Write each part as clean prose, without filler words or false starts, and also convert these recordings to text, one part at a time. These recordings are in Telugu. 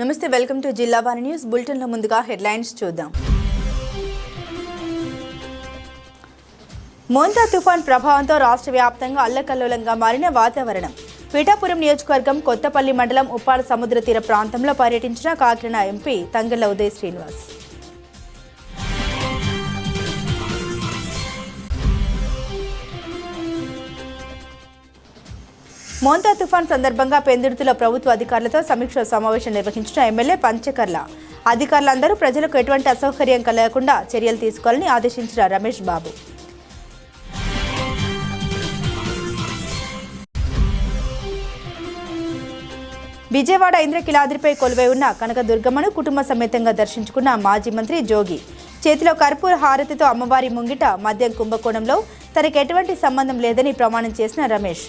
నమస్తే, వెల్కమ్ టు జిల్లా వారి న్యూస్ బులెటిన్ లో ముందుగా హెడ్లైన్స్ చూద్దాం. మోంతా తుఫాన్ ప్రభావంతో రాష్ట్ర వ్యాప్తంగా అల్లకల్లోలంగా మారిన వాతావరణం. పిఠాపురం నియోజకవర్గం కొత్తపల్లి మండలం ఉప్పాడ సముద్ర తీర ప్రాంతంలో పర్యటించిన కాకినాడ ఎంపీ తంగెళ్ల ఉదయ్ శ్రీనివాస్. మోంతా తుఫాన్ సందర్భంగా పెందుర్తిలో ప్రభుత్వ అధికారులతో సమీక్ష సమావేశం నిర్వహించిన ఎమ్మెల్యే పంచకర్ల. అధికారులందరూ ప్రజలకు ఎటువంటి అసౌకర్యం కలగకుండా చర్యలు తీసుకోవాలని ఆదేశించిన రమేష్ బాబు. విజయవాడ ఇంద్రకీలాద్రిపై కొలువై ఉన్న కనకదుర్గమ్మను కుటుంబ సమేతంగా దర్శించుకున్న మాజీ మంత్రి జోగి. చేతిలో కర్పూర హారతితో అమ్మవారి ముంగిట మద్యం కుంభకోణంలో తనకు ఎటువంటి సంబంధం లేదని ప్రమాణం చేసిన రమేష్.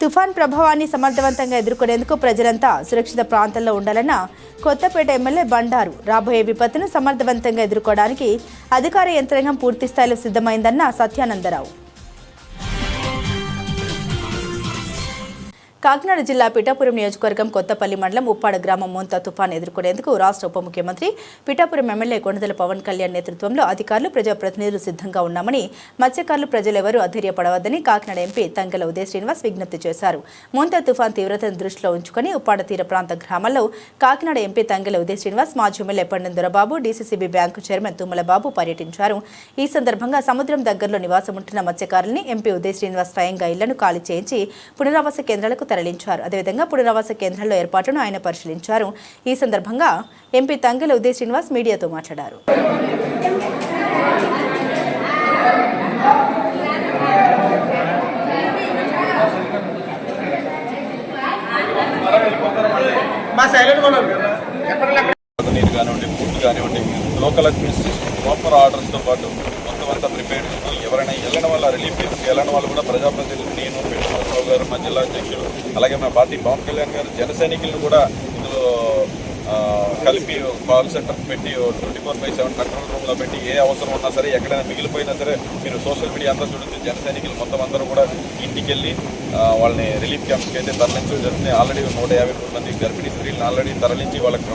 తుఫాన్ ప్రభావాన్ని సమర్థవంతంగా ఎదుర్కొనేందుకు ప్రజలంతా సురక్షిత ప్రాంతాల్లో ఉండాలన్న కొత్తపేట ఎమ్మెల్యే బండారు. రాబోయే విపత్తును సమర్థవంతంగా ఎదుర్కోవడానికి అధికార యంత్రాంగం పూర్తిస్థాయిలో సిద్ధమైందన్న సత్యానందరావు. కాకినాడ జిల్లా పిఠాపురం నియోజకవర్గం కొత్తపల్లి మండలం ఉప్పాడ గ్రామం మోంతా తుఫాన్ ఎదుర్కొనేందుకు రాష్ట్ర ఉప ముఖ్యమంత్రి పిఠాపురం ఎమ్మెల్యే కొణిదెల పవన్ కళ్యాణ్ నేతృత్వంలో అధికారులు ప్రజాప్రతినిధులు సిద్ధంగా ఉన్నామని, మత్స్యకారులు ప్రజలెవరూ అధైర్యపడవద్దని కాకినాడ ఎంపీ తంగెళ్ల ఉదయ్ శ్రీనివాస్ విజ్ఞప్తి చేశారు. మోంతా తుఫాన్ తీవ్రతను దృష్టిలో ఉంచుకుని ఉప్పాడ తీర ప్రాంత గ్రామాల్లో కాకినాడ ఎంపీ తంగెళ్ల ఉదయ్ శ్రీనివాస్, మాజీ MLA Pandem Dorababu, DCCB bank chairman Tummalababu పర్యటించారు. ఈ సందర్భంగా సముద్రం దగ్గరలో నివాసముంటున్న మత్స్యకారుల్ని ఎంపీ ఉదయ్ శ్రీనివాస్ స్వయంగా ఇళ్లను ఖాళీ చేయించి పునరావాస కేంద్రాలకు తరలించారు. అదేవిధంగా పునరావాస కేంద్రాల్లో ఏర్పాట్లను ఆయన పరిశీలించారు. ఈ సందర్భంగా ఎంపీ తంగెళ్ల ఉదయ్ శ్రీనివాస్ మీడియాతో మాట్లాడారు. లోకల్ అడ్మినిస్ట్రేషన్ ప్రాపర్ ఆర్డర్స్తో పాటు మొత్తం అంతా ప్రిపేర్డ్. ఎవరైనా వెళ్ళిన వాళ్ళ రిలీఫ్ టీమ్స్ వెళ్ళిన వాళ్ళు కూడా ప్రజాప్రతినిధులు, నేను పెట్టుకోరావు గారు, మా జిల్లా అధ్యక్షుడు, అలాగే మా పార్టీ పవన్ కళ్యాణ్ గారు, జన సైనికులను కూడా ఇందులో కలిపి కాల్ సెంటర్ పెట్టి 24/7 కంట్రోల్ రూమ్లో పెట్టి ఏ అవసరం ఉన్నా సరే, ఎక్కడైనా మిగిలిపోయినా సరే మీరు సోషల్ మీడియా అంతా చూడొచ్చు. జన సైనికులు మొత్తం అందరూ కూడా ఇంటికి వెళ్ళి వాళ్ళని రిలీఫ్ క్యాంప్స్కి అయితే తరలించడం జరుగుతుంది. ఆల్రెడీ 153 మంది గర్భిణీ స్త్రీలను ఆల్రెడీ తరలించి వాళ్ళకి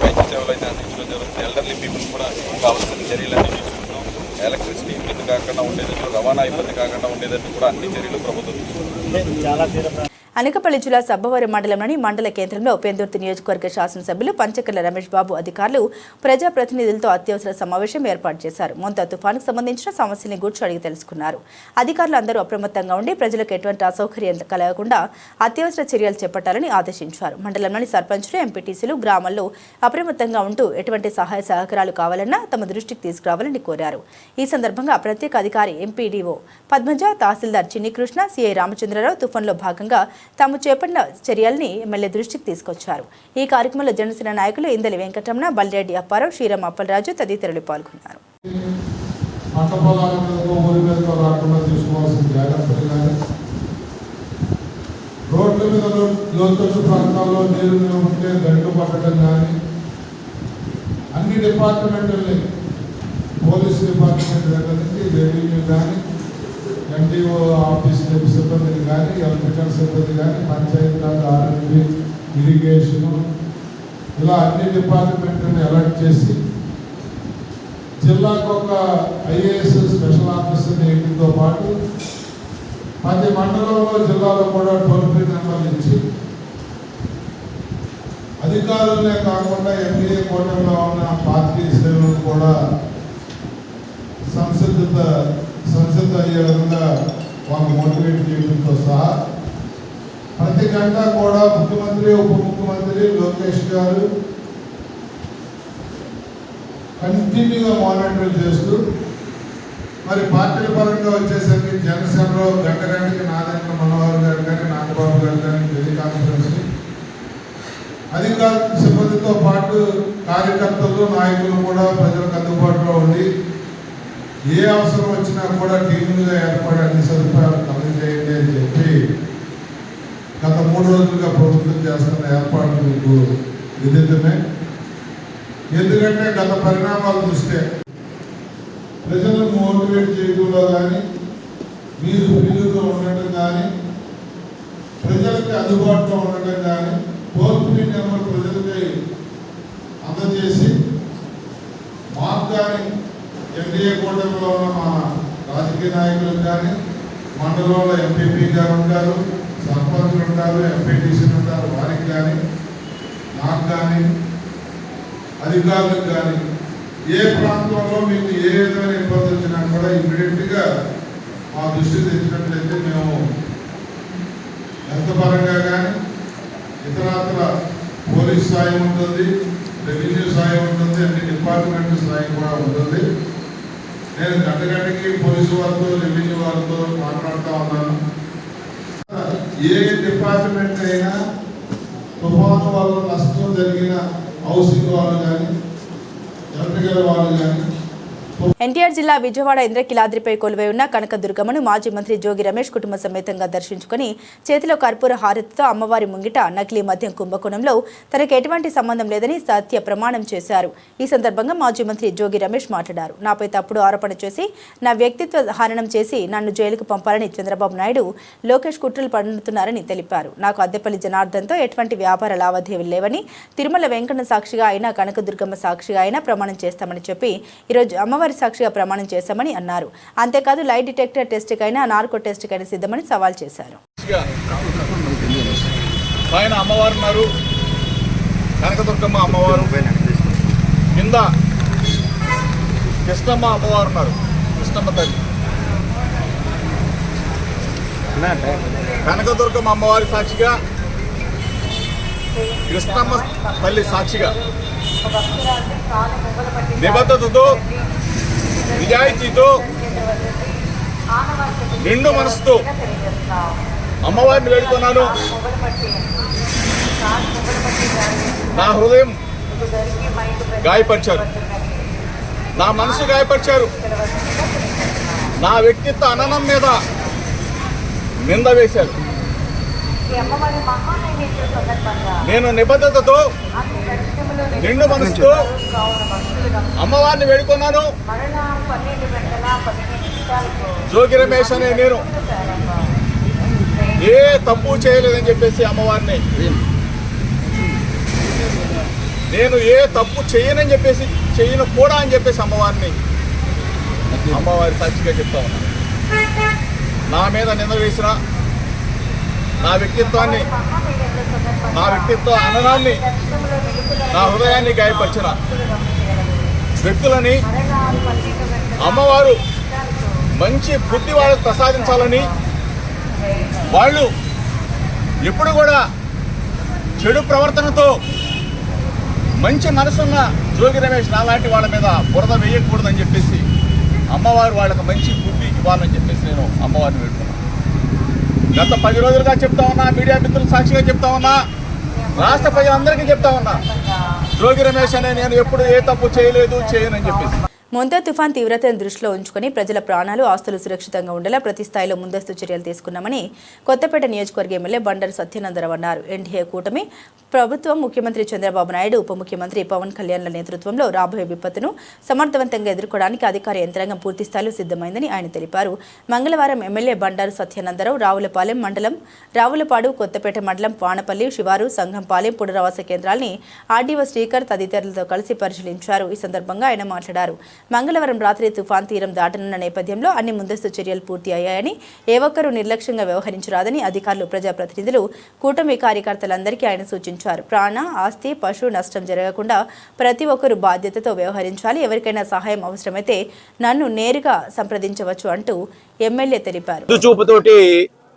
వైద్య సేవలు అయితే అందించడం జరుగుతుంది. ఎల్డర్లీ పీపుల్ కూడా కావాల్సిన చర్యలన్నీ తీసుకుంటున్నాం. ఎలక్ట్రిసిటీ ఇబ్బంది కాకుండా ఉండేటట్టు, రవాణా ఇబ్బంది కాకుండా ఉండేటట్టు కూడా అన్ని చర్యలు ప్రభుత్వం తీసుకుంటుంది. అనకాపల్లి జిల్లా సబ్బవరం మండలంలోని మండల కేంద్రంలో పెందుర్తి నియోజకవర్గ శాసనసభ్యులు పంచకర్ల రమేష్ బాబు అధికారులు ప్రజాప్రతినిధులతో అత్యవసర సమావేశం ఏర్పాటు చేశారు. మోంతా తుఫానుకు సంబంధించిన సమస్యల్ని గూర్చి అడిగి తెలుసుకున్నారు. అధికారులు అందరూ అప్రమత్తంగా ఉండి ప్రజలకు ఎటువంటి అసౌకర్యం కలగకుండా అత్యవసర చర్యలు చేపట్టాలని ఆదేశించారు. మండలంలోని సర్పంచులు, ఎంపీటీసీలు గ్రామాల్లో అప్రమత్తంగా ఉంటూ ఎటువంటి సహాయ సహకారాలు కావాలన్నా తమ దృష్టికి తీసుకురావాలని కోరారు. ఈ సందర్భంగా ప్రత్యేక అధికారి ఎంపీడీఓ పద్మజ, తహసీల్దార్ చిన్నికృష్ణ, సిఐ రామచంద్రరావు తుఫాన్లో భాగంగా తాము చేపట్టిన చర్యల్ని ఎమ్మెల్యే దృష్టికి తీసుకొచ్చారు. ఈ కార్యక్రమంలో జనసేన నాయకులు ఇందలి వెంకటరమణ, బల్రెడ్డి అప్పారావు, శ్రీరామ్ అప్పలరాజు తదితరులు పాల్గొన్నారు. రోడ్ల మీద లోతట్టు ప్రాంతాల్లో నీరు నిలబడితే గంటలు పట్టడం కానీ అన్ని డిపార్ట్మెంట్లని, పోలీస్ డిపార్ట్మెంట్ దగ్గర నుంచి రెవెన్యూ కానీ, ఎన్డీఓ ఆఫీస్ సిబ్బందిని కానీ, ఎలక్ట్రికల్ సిబ్బంది కానీ, పంచాయతీరాజ్, ఆర్ఎండ్బి, ఇరిగేషను, ఇలా అన్ని డిపార్ట్మెంట్ని అలర్ట్ చేసి జిల్లాకు ఒక ఐఏఎస్ స్పెషల్ ఆఫీసర్ నియమితో పాటు 10 మండలంలో, జిల్లాలో కూడా టోల్ ఫ్రీ నెంబర్లు ఇచ్చి అధికారులనే కాకుండా ఎన్డీఏ కూటమిలో ఉన్న పార్టీ శ్రేణులను కూడా సంసిద్ధ అయ్యే విధంగా వాళ్ళు మోటివేట్ చేయడంతో సహా ప్రతి గంట కూడా ముఖ్యమంత్రి, ఉప ముఖ్యమంత్రి లోకేష్ గారు కంటిన్యూగా మానిటర్ చేస్తూ, మరి పార్టీల పరంగా వచ్చేసరికి జనసేనలో గంటకి నారాయణ మనోహర్ గారు కానీ, నాగబాబు గారు కానీ టెలికాన్ఫరెన్స్, అధికార సిబ్బందితో పాటు కార్యకర్తలు, నాయకులు కూడా ప్రజలకు అందుబాటులో ఉండి ఏ అవసరం వచ్చినా కూడా టీములుగా ఏర్పడి అన్ని సదుపాయాలు కలిగజేయండి అని చెప్పి గత 3 రోజులుగా ప్రభుత్వం చేస్తున్న ఏర్పాట్లు మీకు విదితమే. ఎందుకంటే గత పరిణామాలు చూస్తే ప్రజలను మోటివేట్ చేయడంలో కానీ, మీరు ఫ్రీగా ఉండటం కానీ, ప్రజలకి అందుబాటులో ఉండటం కానీ, టోల్ ఫ్రీ నెంబర్ ప్రజలకి అందజేసి మాకు కానీ ఎన్డీఏ కూటమిలో ఉన్న మా రాజకీయ నాయకులకు కానీ, మండలంలో ఎంపీపీ గారు ఉంటారు, సర్పంచులు ఉంటారు, ఎంపీటీసీలు ఉంటారు, వారికి కానీ, నాకు కానీ, అధికారులకు కానీ ఏ ప్రాంతంలో మీకు ఏ విధమైన ఇబ్బంది వచ్చినా కూడా ఇమ్మీడియట్గా మా దృష్టి తెచ్చినట్లయితే మేము ఎంత పరంగా కానీ ఇతరత్ర పోలీస్ సాయం ఉంటుంది, రెవెన్యూ సాయం ఉంటుంది, అన్ని డిపార్ట్మెంట్ సాయం కూడా ఉంటుంది. నేను గంటకి పోలీసు వారితో రెవెన్యూ వారితో మాట్లాడుతూ ఉన్నాను. ఏ డిపార్ట్మెంట్ అయినా తుఫాను వల్ల నష్టం జరిగిన హౌసింగ్ వాళ్ళు కానీ, ఎలక్ట్రికల్ వాళ్ళు కానీ, ఎన్టీఆర్ జిల్లా విజయవాడ ఇంద్రకీలాద్రిపై కొలువై ఉన్న కనకదుర్గమ్మను మాజీ మంత్రి జోగి రమేష్ కుటుంబ సమేతంగా దర్శించుకుని చేతిలో కర్పూర హారతితో అమ్మవారి ముంగిట నకిలీ మద్యం కుంభకోణంలో తనకు ఎటువంటి సంబంధం లేదని సత్య ప్రమాణం చేశారు. ఈ సందర్భంగా మాజీ మంత్రి జోగి రమేష్ మాట్లాడారు. నాపై తప్పుడు ఆరోపణ చేసి నా వ్యక్తిత్వ హననం చేసి నన్ను జైలుకు పంపాలని చంద్రబాబు నాయుడు, లోకేష్ కుట్రలు పన్నుతున్నారని తెలిపారు. నాకు అద్దెపల్లి జనార్దన్తో ఎటువంటి వ్యాపార లావాదేవీలు లేవని, తిరుమల వెంకన్న సాక్షిగా అయినా, కనకదుర్గమ్మ సాక్షిగా అయినా ప్రమాణం చేస్తామని చెప్పి ఈరోజు అమ్మవారి సాక్షిగా ప్రమాణం చేశామని అన్నారు. అంతేకాదు లై డిటెక్టర్ టెస్ట్కైనా, నార్కో టెస్ట్కైనా సిద్ధమని సవాల్ చేశారు. పైన అమ్మవారు ఉన్నారు, కనకదుర్గమ్మ అమ్మవారు, కింద కృష్ణమ్మ అమ్మవారు ఉన్నారు, కృష్ణమ్మ తల్లి. కనకదుర్గమ్మ అమ్మవారి సాక్షిగా, కృష్ణమ్మ తల్లి సాక్షిగా నిబద్ధతతో, నిజాయితీతో, నిండు మనసుతో అమ్మవారిని వేడుకున్నాను. నా హృదయం గాయపరిచారు, నా మనసు గాయపరిచారు, నా వ్యక్తిత్వ అననం మీద నింద వేశారు. నేను నిబద్ధతతో, నిండు మనసుతో అమ్మవారిని వేడుకున్నాను. జోగి రమేష్ అనే నేను ఏ తప్పు చేయలేదని చెప్పేసి అమ్మవారిని, నేను ఏ తప్పు చేయనని చెప్పేసి, చేయను కూడా అని చెప్పేసి అమ్మవారిని, అమ్మవారి సాక్షిగా చెప్తా ఉన్నాను. నా మీద నింద వేసిన, నా వ్యక్తిత్వాన్ని, నా వ్యక్తిత్వ అననాన్ని, నా హృదయాన్ని గాయపరిచిన వ్యక్తులని అమ్మవారు మంచి బుద్ధి వాళ్ళకు ప్రసాదించాలని, వాళ్ళు ఎప్పుడు కూడా చెడు ప్రవర్తనతో మంచి మనసున్న జోగి రమేష్ నాలాంటి వాళ్ళ మీద బురద వేయకూడదని చెప్పేసి అమ్మవారు వాళ్ళకి మంచి బుద్ధి ఇవ్వాలని చెప్పేసి నేను అమ్మవారిని వేడుకున్నాను. గత 10 రోజులుగా చెప్తా ఉన్నా, మీడియా మిత్రుల సాక్షిగా చెప్తా ఉన్నా, రాష్ట్ర ప్రజలందరికీ చెప్తా ఉన్నా, జోగి రమేష్ అనే నేను ఎప్పుడు ఏ తప్పు చేయలేదు, చేయనని చెప్పేసి. మొంతా తుఫాన్ తీవ్రతను దృష్టిలో ఉంచుకుని ప్రజల ప్రాణాలు, ఆస్తులు సురక్షితంగా ఉండేలా ప్రతి స్థాయిలో ముందస్తు చర్యలు తీసుకున్నామని కొత్తపేట నియోజకవర్గ ఎమ్మెల్యే బండారు సత్యనందరావు అన్నారు. ఎన్డీఏ కూటమి ప్రభుత్వం, ముఖ్యమంత్రి చంద్రబాబు నాయుడు, ఉప ముఖ్యమంత్రి పవన్ కళ్యాణ్ల నేతృత్వంలో రాబోయే విపత్తును సమర్థవంతంగా ఎదుర్కోవడానికి అధికార యంత్రాంగం పూర్తి స్థాయిలో సిద్ధమైందని ఆయన తెలిపారు. మంగళవారం ఎమ్మెల్యే బండారు సత్యనందరావు రావులపాలెం మండలం, రావులపాడు, కొత్తపేట మండలం, వానపల్లి శివారు, సంఘంపాలెం పునరావాస కేంద్రాల్ని ఆర్డీఓ శ్రీకర్ తదితరులతో కలిసి పరిశీలించారు. ఈ సందర్భంగా ఆయన మాట్లాడారు. మంగళవారం రాత్రి తుఫాన్ తీరం దాటనున్న నేపథ్యంలో అన్ని ముందస్తు చర్యలు పూర్తి అయ్యాయని, ఏ ఒక్కరూ నిర్లక్ష్యంగా వ్యవహరించరాదని అధికారులు, ప్రజాప్రతినిధులు, కూటమి కార్యకర్తలందరికీ ఆయన సూచించారు. ప్రాణ, ఆస్తి, పశు నష్టం జరగకుండా ప్రతి ఒక్కరూ బాధ్యతతో వ్యవహరించాలి. ఎవరికైనా సహాయం అవసరమైతే నన్ను నేరుగా సంప్రదించవచ్చు అంటూ ఎమ్మెల్యే తెలిపారు. చూపుతోటి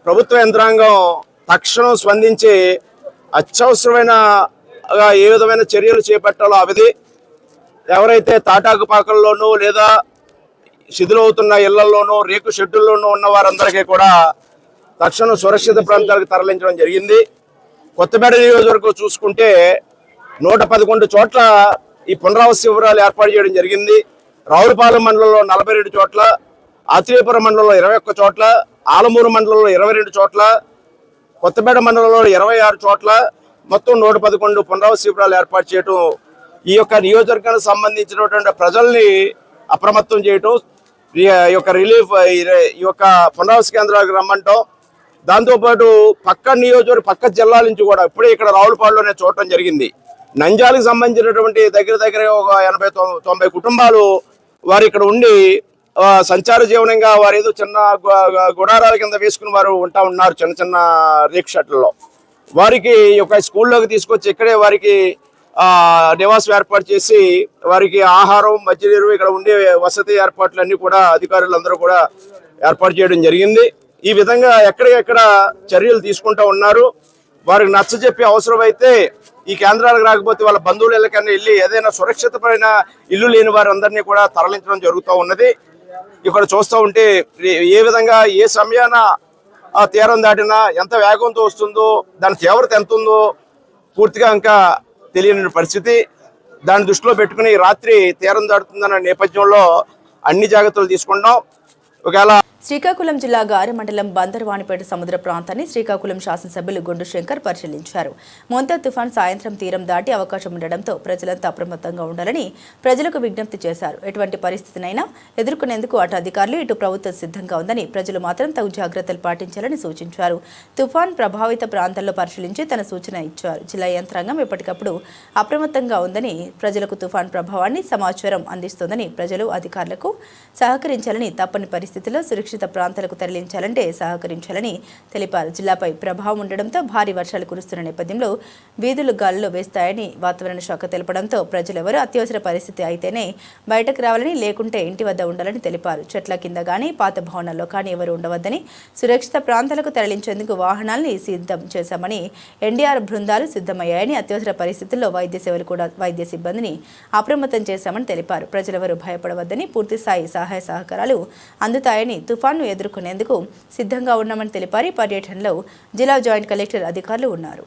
ప్రభుత్వ యంత్రాంగం తక్షణం స్పందించి అత్యవసరమైన ఏ విధమైన చర్యలు చేపట్టాలో అవధి ఎవరైతే తాటాకుపాకల్లోనూ లేదా శిథిలవుతున్న ఇళ్లలోనూ, రేకు షెడ్డుల్లోనూ ఉన్న వారందరికీ కూడా తక్షణం సురక్షిత ప్రాంతాలకు తరలించడం జరిగింది. కొత్తపేట నియోజకవర్గం చూసుకుంటే 111 చోట్ల ఈ పునరావాస శిబిరాలు ఏర్పాటు చేయడం జరిగింది. రావులపాలెం మండలంలో 42 చోట్ల, ఆత్రేయపురం మండలంలో 21 చోట్ల, ఆలమూరు మండలంలో 22 చోట్ల, కొత్తపేట మండలంలో 26 చోట్ల మొత్తం 111 పునరావాస శిబిరాలు ఏర్పాటు చేయడం, ఈ యొక్క నియోజకవర్గానికి సంబంధించినటువంటి ప్రజల్ని అప్రమత్తం చేయటం, ఈ యొక్క రిలీఫ్ ఈ యొక్క పునరావాస కేంద్రాలకు రమ్మంటాం. దాంతోపాటు పక్క నియోజకవర్గ పక్క జిల్లాల నుంచి కూడా ఇప్పుడే ఇక్కడ రావులపాడులోనే చూడటం జరిగింది. నంద్యాలకు సంబంధించినటువంటి దగ్గర ఒక 80-90 కుటుంబాలు వారు ఇక్కడ ఉండి సంచార జీవనంగా వారు ఏదో చిన్న గుడారాల కింద వేసుకుని వారు ఉన్నారు చిన్న చిన్న రేక్ షెడ్లలో. వారికి ఒక స్కూల్లోకి తీసుకొచ్చి ఇక్కడే వారికి నివాసం ఏర్పాటు చేసి వారికి ఆహారం మంచినీరు ఇక్కడ ఉండే వసతి ఏర్పాట్లన్నీ కూడా అధికారులందరూ కూడా ఏర్పాటు చేయడం జరిగింది. ఈ విధంగా ఎక్కడికెక్కడ చర్యలు తీసుకుంటూ ఉన్నారు. వారికి నచ్చజెప్పి అవసరమైతే ఈ కేంద్రాలకు రాకపోతే వాళ్ళ బంధువుల ఇళ్ళకన్నా వెళ్ళి ఏదైనా సురక్షితమైన ఇల్లు లేని వారందరినీ కూడా తరలించడం జరుగుతూ ఉన్నది. ఇక్కడ చూస్తూ ఉంటే ఏ విధంగా ఏ సమయాన ఆ తీరం దాటినా ఎంత వేగంతో వస్తుందో దాని తీవ్రత ఎంత ఉందో పూర్తిగా ఇంకా తెలియని పరిస్థితి. దాన్ని దృష్టిలో పెట్టుకుని రాత్రి తీరం దాటుతుందన్న నేపథ్యంలో అన్ని జాగ్రత్తలు తీసుకుంటాం. ఒకవేళ శ్రీకాకుళం జిల్లా గారి మండలం బందర్వాణిపేట సముద్ర ప్రాంతాన్ని శ్రీకాకుళం శాసనసభ్యులు గుండు శంకర్ పరిశీలించారు. మోంతా తుఫాన్ సాయంత్రం తీరం దాటి అవకాశం ఉండడంతో ప్రజలంతా అప్రమత్తంగా ఉండాలని ప్రజలకు విజ్ఞప్తి చేశారు. ఎటువంటి పరిస్థితినైనా ఎదుర్కొనేందుకు అటు అధికారులు ఇటు ప్రభుత్వం సిద్ధంగా ఉందని, ప్రజలు మాత్రం తగు జాగ్రత్తలు పాటించాలని సూచించారు. తుఫాన్ ప్రభావిత ప్రాంతాల్లో పరిశీలించి తన సూచన ఇచ్చారు. జిల్లా యంత్రాంగం ఎప్పటికప్పుడు అప్రమత్తంగా ఉందని, ప్రజలకు తుఫాన్ ప్రభావాన్ని సమాచారం అందిస్తోందని, ప్రజలు అధికారులకు సహకరించాలని, తప్పని పరిస్థితుల్లో సురక్షిత ప్రాంతాలకు తరలించాలంటే సహకరించాలని తెలిపారు. జిల్లాపై ప్రభావం ఉండడంతో భారీ వర్షాలు కురుస్తున్న నేపథ్యంలో వీధులు గాలిలో వేస్తాయని వాతావరణ శాఖ తెలపడంతో ప్రజలెవరూ అత్యవసర పరిస్థితి అయితేనే బయటకు రావాలని, లేకుంటే ఇంటి వద్ద ఉండాలని తెలిపారు. చెట్ల కింద కానీ పాత భవనాల్లో కానీ ఎవరు ఉండవద్దని, సురక్షిత ప్రాంతాలకు తరలించేందుకు వాహనాల్ని సిద్ధం చేశామని, ఎన్డీఆర్ బృందాలు సిద్ధమయ్యాయని, అత్యవసర పరిస్థితుల్లో వైద్య సేవలు కూడా వైద్య సిబ్బందిని అప్రమత్తం చేశామని తెలిపారు. ప్రజలెవరూ భయపడవద్దని, పూర్తిస్థాయి సహాయ సహకారాలు అందుతాయని, తుఫాన్ను ఎదుర్కొనేందుకు సిద్ధంగా ఉన్నామని తెలిపారు. పర్యటనలో జిల్లా జాయింట్ కలెక్టర్ అధికారులు ఉన్నారు.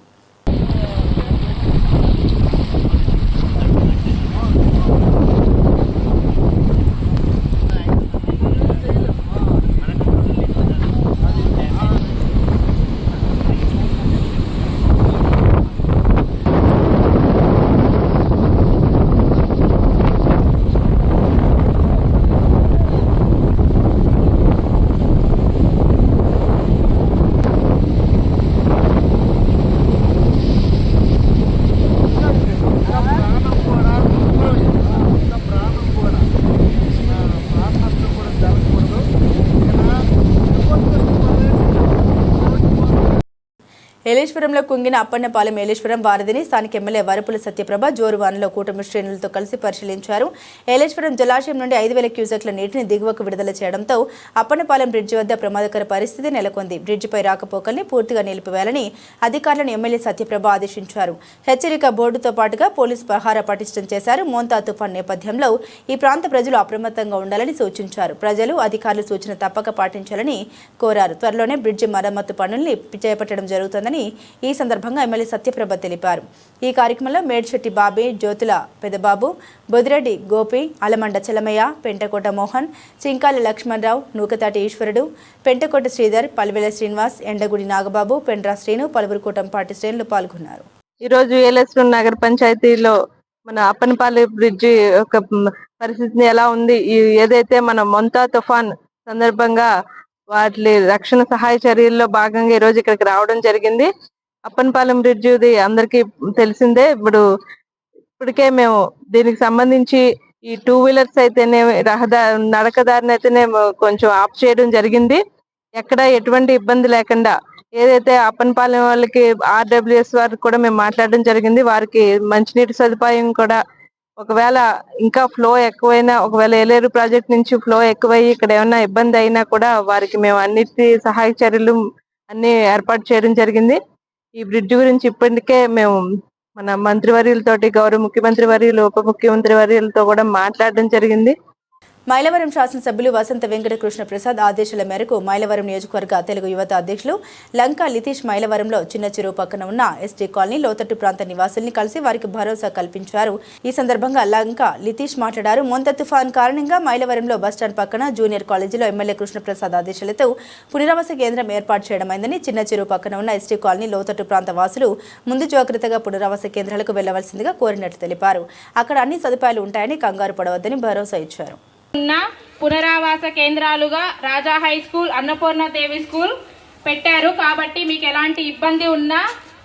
ఏలేశ్వరంలో కుంగిన అప్పన్నపాలెం ఏలేశ్వరం వారధిని స్థానిక ఎమ్మెల్యే వరపుల సత్యప్రభ జోరువానలో కూటమి శ్రేణులతో కలిసి పరిశీలించారు. ఏలేశ్వరం జలాశయం నుండి 5,000 క్యూసెక్ల నీటిని దిగువకు విడుదల చేయడంతో అప్పన్నపాలెం బ్రిడ్జి వద్ద ప్రమాదకర పరిస్థితి నెలకొంది. బ్రిడ్జిపై రాకపోకల్ని పూర్తిగా నిలిపివేయాలని అధికారులను ఎమ్మెల్యే సత్యప్రభ ఆదేశించారు. హెచ్చరిక బోర్డుతో పాటుగా పోలీసు పహారా పటిష్టం చేశారు. మోంతా తుఫాన్ నేపథ్యంలో ఈ ప్రాంత ప్రజలు అప్రమత్తంగా ఉండాలని సూచించారు. ప్రజలు అధికారులు సూచన తప్పక పాటించాలని కోరారు. త్వరలోనే బ్రిడ్జి మరమ్మతు పనుల్ని చేపట్టడం జరుగుతుందని ఈ సందర్భంగా ఎమ్మెల్యే సత్యప్రభ తెలిపారు. ఈ కార్యక్రమంలో మేడ్శెట్టి బాబీ, జ్యోతుల పెదబాబు, బొదిరెడ్డి గోపి, అలమండ చలమయ్య, పెంటకోట మోహన్, చింకాలి లక్ష్మణరావు, నూకతాటి ఈశ్వరుడు, పెంటకోట శ్రీధర్, పల్వెల శ్రీనివాస్, ఎండగుడి నాగబాబు, పెండ్రా శ్రీను, పలువురు కూటమి పార్టీ శ్రేణులు పాల్గొన్నారు. ఈరోజు ఏలేశ్వరం నగర పంచాయతీలో మన అప్పనపాలెం బ్రిడ్జి యొక్క పరిస్థితి ఎలా ఉంది, ఏదైతే మన మొంతా తుఫాన్ సందర్భంగా వాటి రక్షణ సహాయ చర్యల్లో భాగంగా ఈ రోజు ఇక్కడికి రావడం జరిగింది. అప్పనపాలెం బ్రిడ్జి అందరికీ తెలిసిందే. ఇప్పటికే మేము దీనికి సంబంధించి ఈ 2 వీలర్స్ అయితేనే నడకదారిని అయితేనే కొంచెం ఆఫ్ చేయడం జరిగింది. ఎక్కడ ఎటువంటి ఇబ్బంది లేకుండా ఏదైతే అప్పనపాలెం వాళ్ళకి RWS వారికి కూడా మేము మాట్లాడడం జరిగింది. వారికి మంచినీటి సదుపాయం కూడా ఒకవేళ ఇంకా ఫ్లో ఎక్కువైనా, ఒకవేళ ఏలేరు ప్రాజెక్ట్ నుంచి ఫ్లో ఎక్కువయ్యి ఇక్కడ ఏమైనా ఇబ్బంది అయినా కూడా వారికి మేము అన్నిటి సహాయ చర్యలు అన్ని ఏర్పాటు చేయడం జరిగింది. ఈ బ్రిడ్జ్ గురించి ఇప్పటికే మేము మన మంత్రివర్యులతోటి, గౌరవ ముఖ్యమంత్రి వర్యులు, ఉప ముఖ్యమంత్రి వర్యులతో కూడా మాట్లాడడం జరిగింది. మైలవరం శాసనసభ్యులు వసంత వెంకట కృష్ణ ప్రసాద్ ఆదేశాల మేరకు మైలవరం నియోజకవర్గ తెలుగు యువత అధ్యక్షులు లంకా లితీష్ మైలవరంలో చిన్న చెరువు పక్కన ఉన్న ఎస్టీ కాలనీ లోతట్టు ప్రాంత నివాసుల్ని కలిసి వారికి భరోసా కల్పించారు. ఈ సందర్భంగా లంకా లితీష్ మాట్లాడారు. మోంతా తుఫాన్ కారణంగా మైలవరంలో బస్టాండ్ పక్కన జూనియర్ కాలేజీలో ఎమ్మెల్యే కృష్ణ ప్రసాద్ ఆదేశాలతో పునరావాస కేంద్రం ఏర్పాటు చేయడమైందని, చిన్న చెరువు పక్కన ఉన్న ఎస్టీ కాలనీ లోతట్టు ప్రాంత వాసులు ముందు జాగ్రత్తగా పునరావాస కేంద్రాలకు వెళ్లవలసిందిగా కోరినట్లు తెలిపారు. అక్కడ అన్ని సదుపాయాలు ఉంటాయని, కంగారు పడవద్దని భరోసా ఇచ్చారు. ఉన్న పునరావాస కేంద్రాలుగా రాజా హై స్కూల్, అన్నపూర్ణ దేవి స్కూల్ పెట్టారు. కాబట్టి మీకు ఎలాంటి ఇబ్బంది ఉన్నా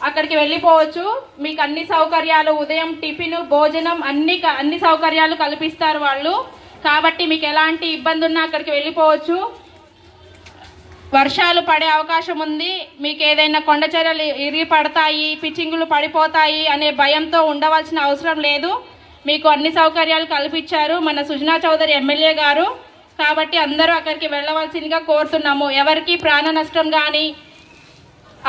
అక్కడికి వెళ్ళిపోవచ్చు. మీకు అన్ని సౌకర్యాలు, ఉదయం టిఫిన్, భోజనం అన్ని సౌకర్యాలు కల్పిస్తారు వాళ్ళు. కాబట్టి మీకు ఎలాంటి ఇబ్బంది ఉన్నా అక్కడికి వెళ్ళిపోవచ్చు. వర్షాలు పడే అవకాశం ఉంది. మీకు ఏదైనా కొండ చర్యలు ఇరిగి పడతాయి, పిచ్చింగులు పడిపోతాయి అనే భయంతో ఉండవలసిన అవసరం లేదు. మీకు అన్ని సౌకర్యాలు కల్పించారు మన సుజనా చౌదరి ఎమ్మెల్యే గారు. కాబట్టి అందరూ అక్కడికి వెళ్ళవలసిందిగా కోరుతున్నాము. ఎవరికి ప్రాణ నష్టం కానీ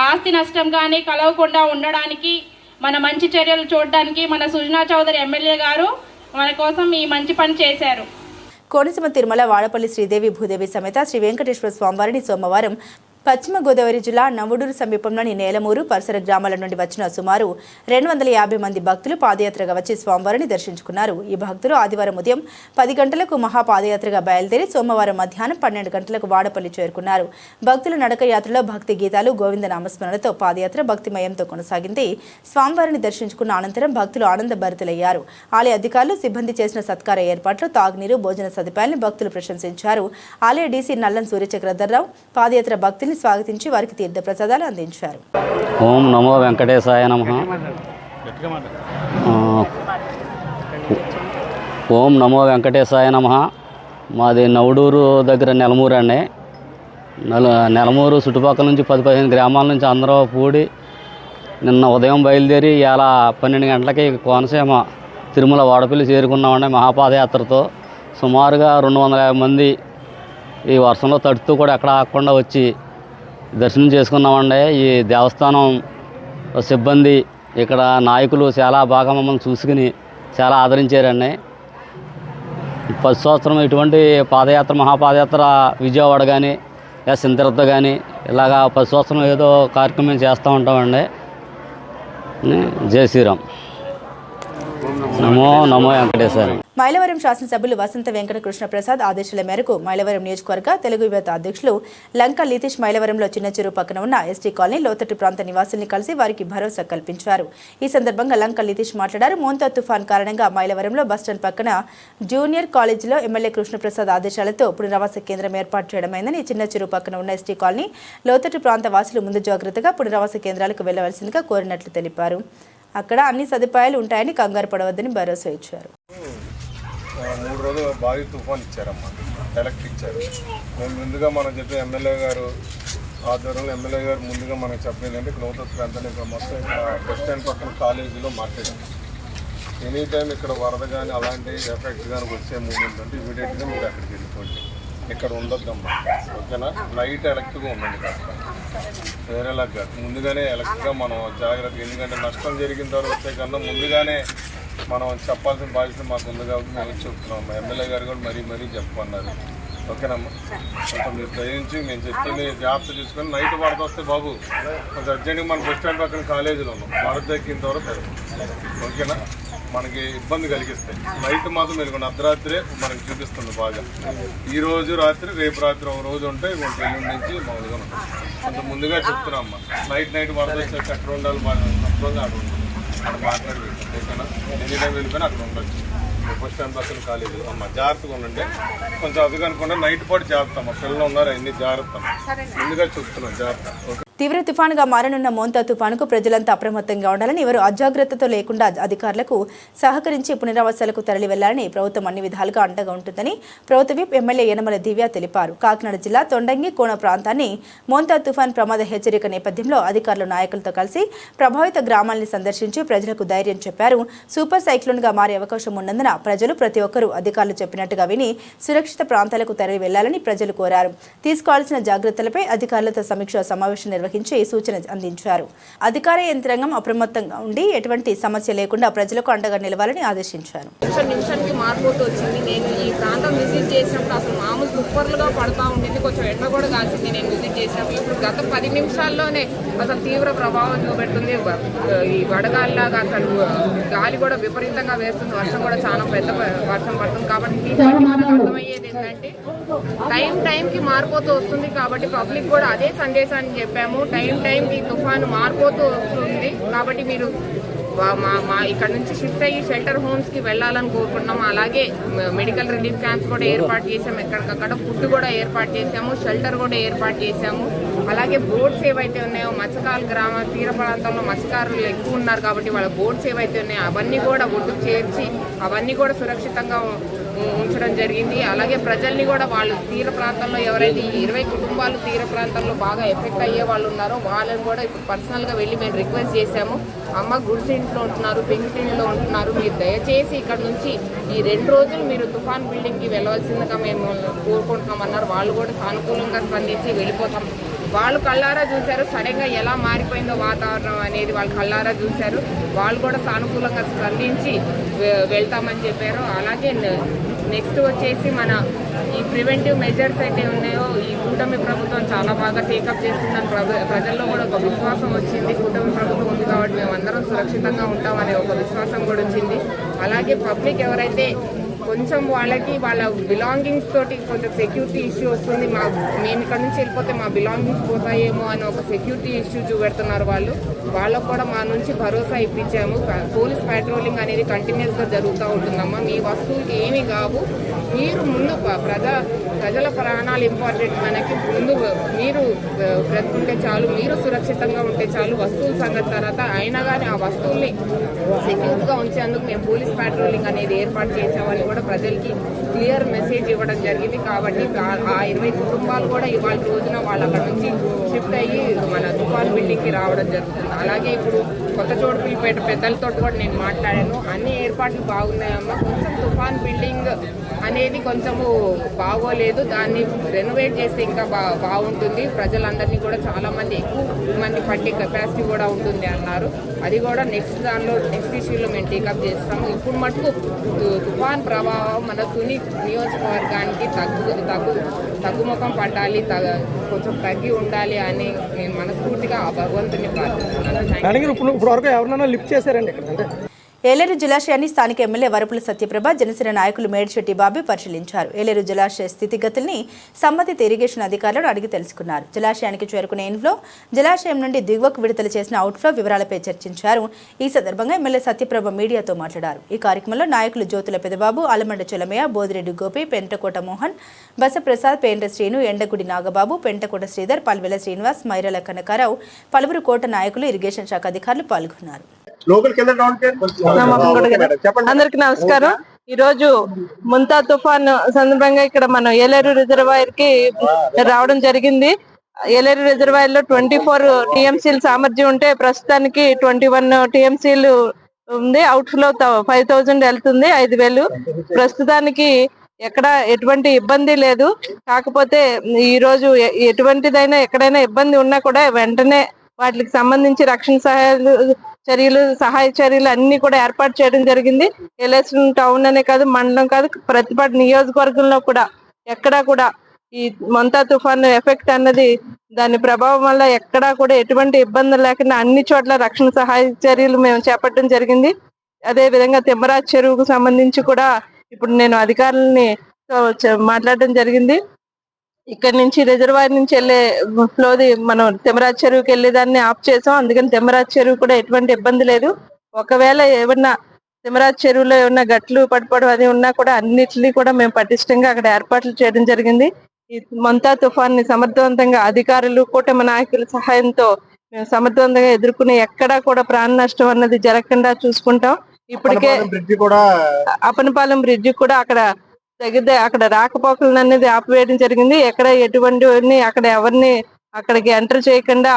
ఆస్తి నష్టం కానీ కలగకుండా ఉండడానికి, మన మంచి చర్యలు చూడడానికి మన సుజనా చౌదరి ఎమ్మెల్యే గారు మన కోసం ఈ మంచి పని చేశారు. కోనసీమ తిరుమల వాడపల్లి శ్రీదేవి భూదేవి సమేత శ్రీ వెంకటేశ్వర స్వామివారిని సోమవారం పశ్చిమ గోదావరి జిల్లా నవుడూరు సమీపంలోని నేలమూరు పరిసర గ్రామాల నుండి వచ్చిన సుమారు 250 మంది భక్తులు పాదయాత్రగా వచ్చి స్వామివారిని దర్శించుకున్నారు. ఈ భక్తులు ఆదివారం ఉదయం 10 గంటలకు మహాపాదయాత్రగా బయలుదేరి సోమవారం మధ్యాహ్నం 12 గంటలకు వాడపల్లి చేరుకున్నారు. భక్తుల నడక యాత్రలో భక్తి గీతాలు, గోవింద నామస్మరణతో పాదయాత్ర భక్తిమయంతో కొనసాగింది. స్వామివారిని దర్శించుకున్న అనంతరం భక్తులు ఆనందభరితులయ్యారు. ఆలయ అధికారులు, సిబ్బంది చేసిన సత్కార ఏర్పాట్లు, తాగునీరు, భోజన సదుపాయాలను భక్తులు ప్రశంసించారు. ఆలయ డీసీ నల్లం సూర్యచక్రధర్రావు పాదయాత్ర భక్తులు స్వాగతించి వారికి తీర్థ ప్రసాదాలు అందించారు. ఓం నమో వెంకటేశాయ నమః. ఓం నమో వెంకటేశాయ నమః. మాది నవుడూరు దగ్గర నెలమూరు అండి. నెలమూరు చుట్టుపక్కల నుంచి 10-15 గ్రామాల నుంచి అందరూ కూడి నిన్న ఉదయం బయలుదేరి ఇలా 12 గంటలకి కోనసీమ తిరుమల వాడపల్లి చేరుకున్నామండి. మహాపాదయాత్రతో సుమారుగా 250 మంది ఈ వర్షంలో తడుతూ కూడా ఎక్కడ ఆగకుండా వచ్చి దర్శనం చేసుకున్నామండి. ఈ దేవస్థానం సిబ్బంది, ఇక్కడ నాయకులు చాలా బాగా మమ్మల్ని చూసుకుని చాలా ఆదరించారండి. 10 సంవత్సరం ఇటువంటి పాదయాత్ర, మహాపాదయాత్ర విజయవాడ కానీ లేదా సింతరత్త కానీ ఇలాగా 10 సంవత్సరం ఏదో కార్యక్రమం చేస్తూ ఉంటామండి. జై శ్రీరామ్. నమో వెంకటేశ్వర. మైలవరం శాసనసభ్యులు వసంత వెంకట కృష్ణ ప్రసాద్ ఆదేశాల మేరకు మైలవరం నియోజకవర్గ తెలుగు యువత అధ్యక్షులు లంక లితీష్ మైలవరంలో చిన్న చెరువు పక్కన ఉన్న ఎస్టీ కాలనీ లోతట్టు ప్రాంత నివాసుల్ని కలిసి వారికి భరోసా కల్పించారు. ఈ సందర్భంగా లంక లితీష్ మాట్లాడారు. మోంతా తుఫాన్ కారణంగా మైలవరంలో బస్టాండ్ పక్కన జూనియర్ కాలేజీలో ఎమ్మెల్యే కృష్ణప్రసాద్ ఆదేశాలతో పునరావాస కేంద్రం ఏర్పాటు చేయడమైందని, చిన్న చెరువు పక్కన ఉన్న ఎస్టీ కాలనీ లోతట్టు ప్రాంత వాసులు ముందు జాగ్రత్తగా పునరావాస కేంద్రాలకు వెళ్లవలసిందిగా కోరినట్లు తెలిపారు. అక్కడ అన్ని సదుపాయాలు ఉంటాయని కంగారు పడవద్దని భరోసా ఇచ్చారు. 3 రోజులు భారీ తుఫాన్ ఇచ్చారమ్మా, ఎలక్ట్రిక్ ఇచ్చారు. మేము ముందుగా మనం చెప్పే ఎమ్మెల్యే గారు ఆధ్వర్యంలో ఎమ్మెల్యే గారు ముందుగా మనకు చెప్పేది అంటే లోతట్టు ప్రాంతాన్ని ఇక్కడ మొత్తం ఇక్కడ బస్ స్టాండ్ పక్కన కాలేజీలో మాట్లాడాం. ఎనీ టైం ఇక్కడ వరద కానీ అలాంటి ఎఫెక్ట్ కానీ వచ్చే మూమెంట్ అంటే ఇమీడియట్గా మీరు అక్కడికి వెళ్ళిపోండి, ఇక్కడ ఉండొద్దమ్మా, ఓకేనా? నైట్ ఎలక్ట్గా ఉండండి కాస్త, వేరేలాగా కాదు. ముందుగానే ఎలక్ట్గా మనం జాగ్రత్త, ఎందుకంటే నష్టం జరిగిన తర్వాత కన్నా ముందుగానే మనం చెప్పాల్సిన బాధ్యత మాకు ఉంది కాబట్టి మేము చెప్తున్నాం. మా ఎమ్మెల్యే గారు కూడా మరీ చెప్పమన్నారు, ఓకేనమ్మా? కొంచెం మీరు దయించి మేము చెప్పింది జాగ్రత్త తీసుకొని నైట్ వరద వస్తే బాబు కొంచెం అర్జెంట్గా మన బస్ స్టాండ్ పక్కన కాలేజీలో ఉన్నాం, వరద తగ్గిన తర్వాత ఓకేనా? మనకి ఇబ్బంది కలిగిస్తాయి. నైట్ మాత్రం మీరు అర్ధరాత్రే మనకి చూపిస్తుంది బాగా. ఈ రోజు రాత్రి, రేపు రాత్రి ఒక రోజు ఉంటే ఎల్లుండి నుంచి మామూలుగా ఉంటుంది. కొంత ముందుగా చెప్తున్నామ్మా, నైట్ వరద వచ్చి ఎక్కడ ఉండాలి, అక్కడ అక్కడ మాట్లాడి ఓకేనా? ఎనీ టైం వెళ్ళిపోయినా అక్కడ ఉండొచ్చు. బస్ స్టాండ్ పక్కన కాలేజీ అమ్మ జాగ్రత్తగా ఉండండి. కొంచెం అది కనుకుండా నైట్ పాటు జాగ్రత్త అమ్మ, పిల్లలు ఉన్నారు అన్ని జాగ్రత్త, ముందుగా చెప్తున్నాం జాగ్రత్త. ఓకే. తీవ్ర తుఫానుగా మారనున్న మోంతా తుఫానుకు ప్రజలంతా అప్రమత్తంగా ఉండాలని, ఎవరు అజాగ్రత్తతో లేకుండా అధికారులకు సహకరించి పునరావాసాలకు తరలి వెళ్లాలని ప్రభుత్వం అన్ని విధాలుగా అండగా ఉంటుందని ప్రభుత్వ విప్ ఎమ్మెల్యే యనమల దివ్య తెలిపారు. కాకినాడ జిల్లా తొండంగి కోన ప్రాంతాన్ని మోంతా తుఫాన్ ప్రమాద హెచ్చరిక నేపథ్యంలో అధికారులు నాయకులతో కలిసి ప్రభావిత గ్రామాల్ని సందర్శించి ప్రజలకు ధైర్యం చెప్పారు. సూపర్ సైక్లోన్గా మారే అవకాశం ఉన్నందున ప్రజలు ప్రతి ఒక్కరూ అధికారులు చెప్పినట్టుగా విని సురక్షిత ప్రాంతాలకు తరలి వెళ్లాలని ప్రజలు కోరారు. తీసుకోవాల్సిన జాగ్రత్తలపై అధికారులతో సమీక్షా సమావేశం నిర్వహించి సూచన అందించారు. అధికార యంత్రాంగం అప్రమత్తంగా ఉండి ఎటువంటి సమస్య లేకుండా ప్రజలకు అండగా నిలవాలని ఆదేశించారు. నిమిషానికి మారిపోతూ వచ్చింది. నేను ఈ ప్రాంతం విజిట్ చేసినప్పుడు అసలు మామూలు తుప్పర్లుగా పడతా ఉండింది, కొంచెం ఎండ కూడా కాల్చింది. నేను విజిట్ చేసినప్పుడు ఇప్పుడు గత 10 నిమిషాల్లోనే అసలు తీవ్ర ప్రభావం చూపెడుతుంది. ఈ వడగాలిలాగా అసలు గాలి కూడా విపరీతంగా వేస్తుంది, వర్షం కూడా చాలా పెద్ద వర్షం పడుతుంది. కాబట్టి మనకు అర్థమయ్యేది ఏంటంటే టైంకి మారిపోతూ వస్తుంది. కాబట్టి పబ్లిక్ కూడా అదే సందేశాన్ని చెప్పాము, టైంకి తుఫాను మారిపోతూ వస్తుంది. కాబట్టి మీరు మా ఇక్కడ నుంచి షిఫ్ట్ అయ్యి షెల్టర్ హోమ్స్కి వెళ్ళాలని కోరుకుంటున్నాము. అలాగే మెడికల్ రిలీఫ్ క్యాంప్స్ కూడా ఏర్పాటు చేసాము, ఎక్కడికక్కడ ఫుడ్ కూడా ఏర్పాటు చేసాము, షెల్టర్ కూడా ఏర్పాటు చేసాము. అలాగే బోట్స్ ఏవైతే ఉన్నాయో మత్స్యకారుల గ్రామ తీర ప్రాంతంలో మత్స్యకారులు ఎక్కువ ఉన్నారు కాబట్టి వాళ్ళ బోట్స్ ఏవైతే ఉన్నాయో అవన్నీ కూడా ఒడ్డుకు చేర్చి అవన్నీ కూడా సురక్షితంగా ఉంచడం జరిగింది. అలాగే ప్రజల్ని కూడా వాళ్ళు తీర ప్రాంతంలో ఎవరైతే 20 కుటుంబాలు తీర ప్రాంతంలో బాగా ఎఫెక్ట్ అయ్యే వాళ్ళు ఉన్నారో వాళ్ళని కూడా ఇప్పుడు పర్సనల్గా వెళ్ళి మేము రిక్వెస్ట్ చేశాము. అమ్మ గుడిసె ఇంట్లో ఉంటున్నారు, పెంకుటింట్లో ఉంటున్నారు, మీరు దయచేసి ఇక్కడ నుంచి ఈ 2 రోజులు మీరు తుఫాన్ బిల్డింగ్కి వెళ్ళవలసిందిగా మేము కోరుకుంటున్నామన్నారు. వాళ్ళు కూడా సానుకూలంగా స్పందించి వెళ్ళిపోతాం. వాళ్ళు కళ్ళారా చూశారు సడన్గా ఎలా మారిపోయిందో వాతావరణం అనేది, వాళ్ళు కళ్ళారా చూశారు. వాళ్ళు కూడా సానుకూలంగా స్పందించి వెళ్తామని చెప్పారు. అలాగే నెక్స్ట్ వచ్చేసి మన ఈ ప్రివెంటివ్ మెజర్స్ అయితే ఉన్నాయో ఈ కూటమి ప్రభుత్వం చాలా బాగా టేకప్ చేస్తుందని ప్రజల్లో కూడా ఒక విశ్వాసం వచ్చింది. కూటమి ప్రభుత్వం ఉంది కాబట్టి మేము అందరం సురక్షితంగా ఉంటామనే ఒక విశ్వాసం కూడా వచ్చింది. అలాగే పబ్లిక్ ఎవరైతే కొంచెం వాళ్ళకి వాళ్ళ బిలాంగింగ్స్ తోటి కొంచెం సెక్యూరిటీ ఇష్యూ వస్తుంది, మేము ఇక్కడ నుంచి వెళ్ళిపోతే మా బిలాంగింగ్స్ పోతాయేమో అని ఒక సెక్యూరిటీ ఇష్యూ చూపెడుతున్నారు వాళ్ళకు కూడా మా నుంచి భరోసా ఇప్పించాము. పోలీస్ పెట్రోలింగ్ అనేది కంటిన్యూస్గా జరుగుతూ ఉంటుందమ్మా. మీ వస్తువులకి ఏమీ కావు, మీరు ముందు ప్రజల ప్రాణాలు ఇంపార్టెంట్. మనకి ముందు మీరు బ్రతుకుంటే చాలు, మీరు సురక్షితంగా ఉంటే చాలు. వస్తువుల సంగతి తర్వాత అయినా కానీ ఆ వస్తువుల్ని సెక్యూర్గా ఉంచేందుకు మేము పోలీస్ పెట్రోలింగ్ అనేది ఏర్పాటు చేసామని కూడా ప్రజలకి క్లియర్ మెసేజ్ ఇవ్వడం జరిగింది. కాబట్టి ఆ 20 కుటుంబాలు కూడా ఇవాళ రోజున వాళ్ళు అక్కడ నుంచి షిఫ్ట్ అయ్యి మన తుఫాన్ బిల్డింగ్కి రావడం జరుగుతుంది. అలాగే ఇప్పుడు కొత్త చోటుపల్లిపేట పెద్దలతో కూడా నేను మాట్లాడాను, అన్ని ఏర్పాట్లు బాగున్నాయమ్మా. కొంచెం తుఫాన్ బిల్డింగ్ అనేది కొంచెము బాగోలేదు, దాన్ని రెనోవేట్ చేస్తే ఇంకా బాగుంటుంది. ప్రజలందరినీ కూడా చాలామంది ఎక్కువ మంది పట్టే కెపాసిటీ కూడా ఉంటుంది అన్నారు. అది కూడా నెక్స్ట్ ఇష్యూలో మేము టేకప్ చేస్తాము. ఇప్పుడు మటుకు తుఫాన్ ప్రభావం మన తుని నియోజకవర్గానికి తగ్గుముఖం పట్టాలి, కొంచెం తగ్గి ఉండాలి అని నేను మనస్ఫూర్తిగా ఆ భగవంతుని ప్రార్థిస్తున్నాను. ఏలేరు జలాశయాన్ని స్థానిక ఎమ్మెల్యే వరపుల సత్యప్రభ, జనసేన నాయకులు మేడిశెట్టి బాబీ పరిశీలించారు. ఏలేరు జలాశయ స్థితిగతుల్ని సంబంధిత ఇరిగేషన్ అధికారులను అడిగి తెలుసుకున్నారు. జలాశయానికి చేరుకునే ఇన్ఫ్లో, జలాశయం నుండి దిగువకు విడుదల చేసిన అవుట్ఫ్లో వివరాలపై చర్చించారు. ఈ సందర్భంగా ఎమ్మెల్యే సత్యప్రభ మీడియాతో మాట్లాడారు. ఈ కార్యక్రమంలో నాయకులు జ్యోతుల పెదబాబు, అలమండ చలమయ్య, బోదిరెడ్డి గోపి, పెంటకోట మోహన్, బసప్రసాద్, పేండ్ర శ్రీను, ఎండగుడి నాగబాబు, పెంటకోట శ్రీధర్, పల్వెల శ్రీనివాస్, మైరల కనకారావు, పలువురు కోట నాయకులు, ఇరిగేషన్ శాఖ అధికారులు పాల్గొన్నారు. అందరికి నమస్కారం. ఈ రోజు ముంతా తుఫాన్ సందర్భంగా ఇక్కడ మనం ఏలేరు రిజర్వాయర్ కి రావడం జరిగింది. ఏలేరు రిజర్వాయర్ లో 24 టీఎంసీల సామర్థ్యం ఉంటే ప్రస్తుతానికి 21 టీఎంసీలు ఉంది. అవుట్ ఫ్లో 5000 వెళ్తుంది, 5000. ప్రస్తుతానికి ఎక్కడ ఎటువంటి ఇబ్బంది లేదు. కాకపోతే ఈ రోజు ఎటువంటిదైనా ఎక్కడైనా ఇబ్బంది ఉన్నా కూడా వెంటనే వాటికి సంబంధించి రక్షణ సహాయ చర్యలు అన్ని కూడా ఏర్పాటు చేయడం జరిగింది. ఏలేరు టౌన్ అనే కాదు, మండలం కాదు, ప్రతిపాటి నియోజకవర్గంలో కూడా ఎక్కడా కూడా ఈ మొంతా తుఫాను ఎఫెక్ట్ అన్నది దాని ప్రభావం వల్ల ఎక్కడా కూడా ఎటువంటి ఇబ్బందులు లేకుండా అన్ని చోట్ల రక్షణ సహాయ చర్యలు మేము చేపట్టడం జరిగింది. అదే విధంగా తిమ్మరాజ్ చెరువుకు సంబంధించి కూడా ఇప్పుడు నేను అధికారులని మాట్లాడడం జరిగింది. ఇక్కడ నుంచి రిజర్వాయర్ నుంచి వెళ్ళే ఫ్లోది మనం తిమ్మరాజ్ చెరువుకి వెళ్ళేదాన్ని ఆఫ్ చేసాం. అందుకని తిమ్మరాజ్ చెరువు కూడా ఎటువంటి ఇబ్బంది లేదు. ఒకవేళ ఏమన్నా తిమ్మరాజ్ చెరువులో ఏమన్నా గట్లు పడిపోవడం అది ఉన్నా కూడా అన్నిటినీ కూడా మేము పటిష్టంగా అక్కడ ఏర్పాట్లు చేయడం జరిగింది. ఈ మొంతా తుఫాన్ని సమర్థవంతంగా అధికారులు, కూటమి నాయకుల సహాయంతో మేము సమర్థవంతంగా ఎదుర్కొనే ఎక్కడా కూడా ప్రాణ నష్టం అన్నది జరగకుండా చూసుకుంటాం. ఇప్పటికే అప్పనపాలెం బ్రిడ్జి కూడా అక్కడ రాకపోకలను అనేది ఆపివేయడం జరిగింది. ఎక్కడ ఎటువంటి అక్కడ ఎవరిని అక్కడికి ఎంటర్ చేయకుండా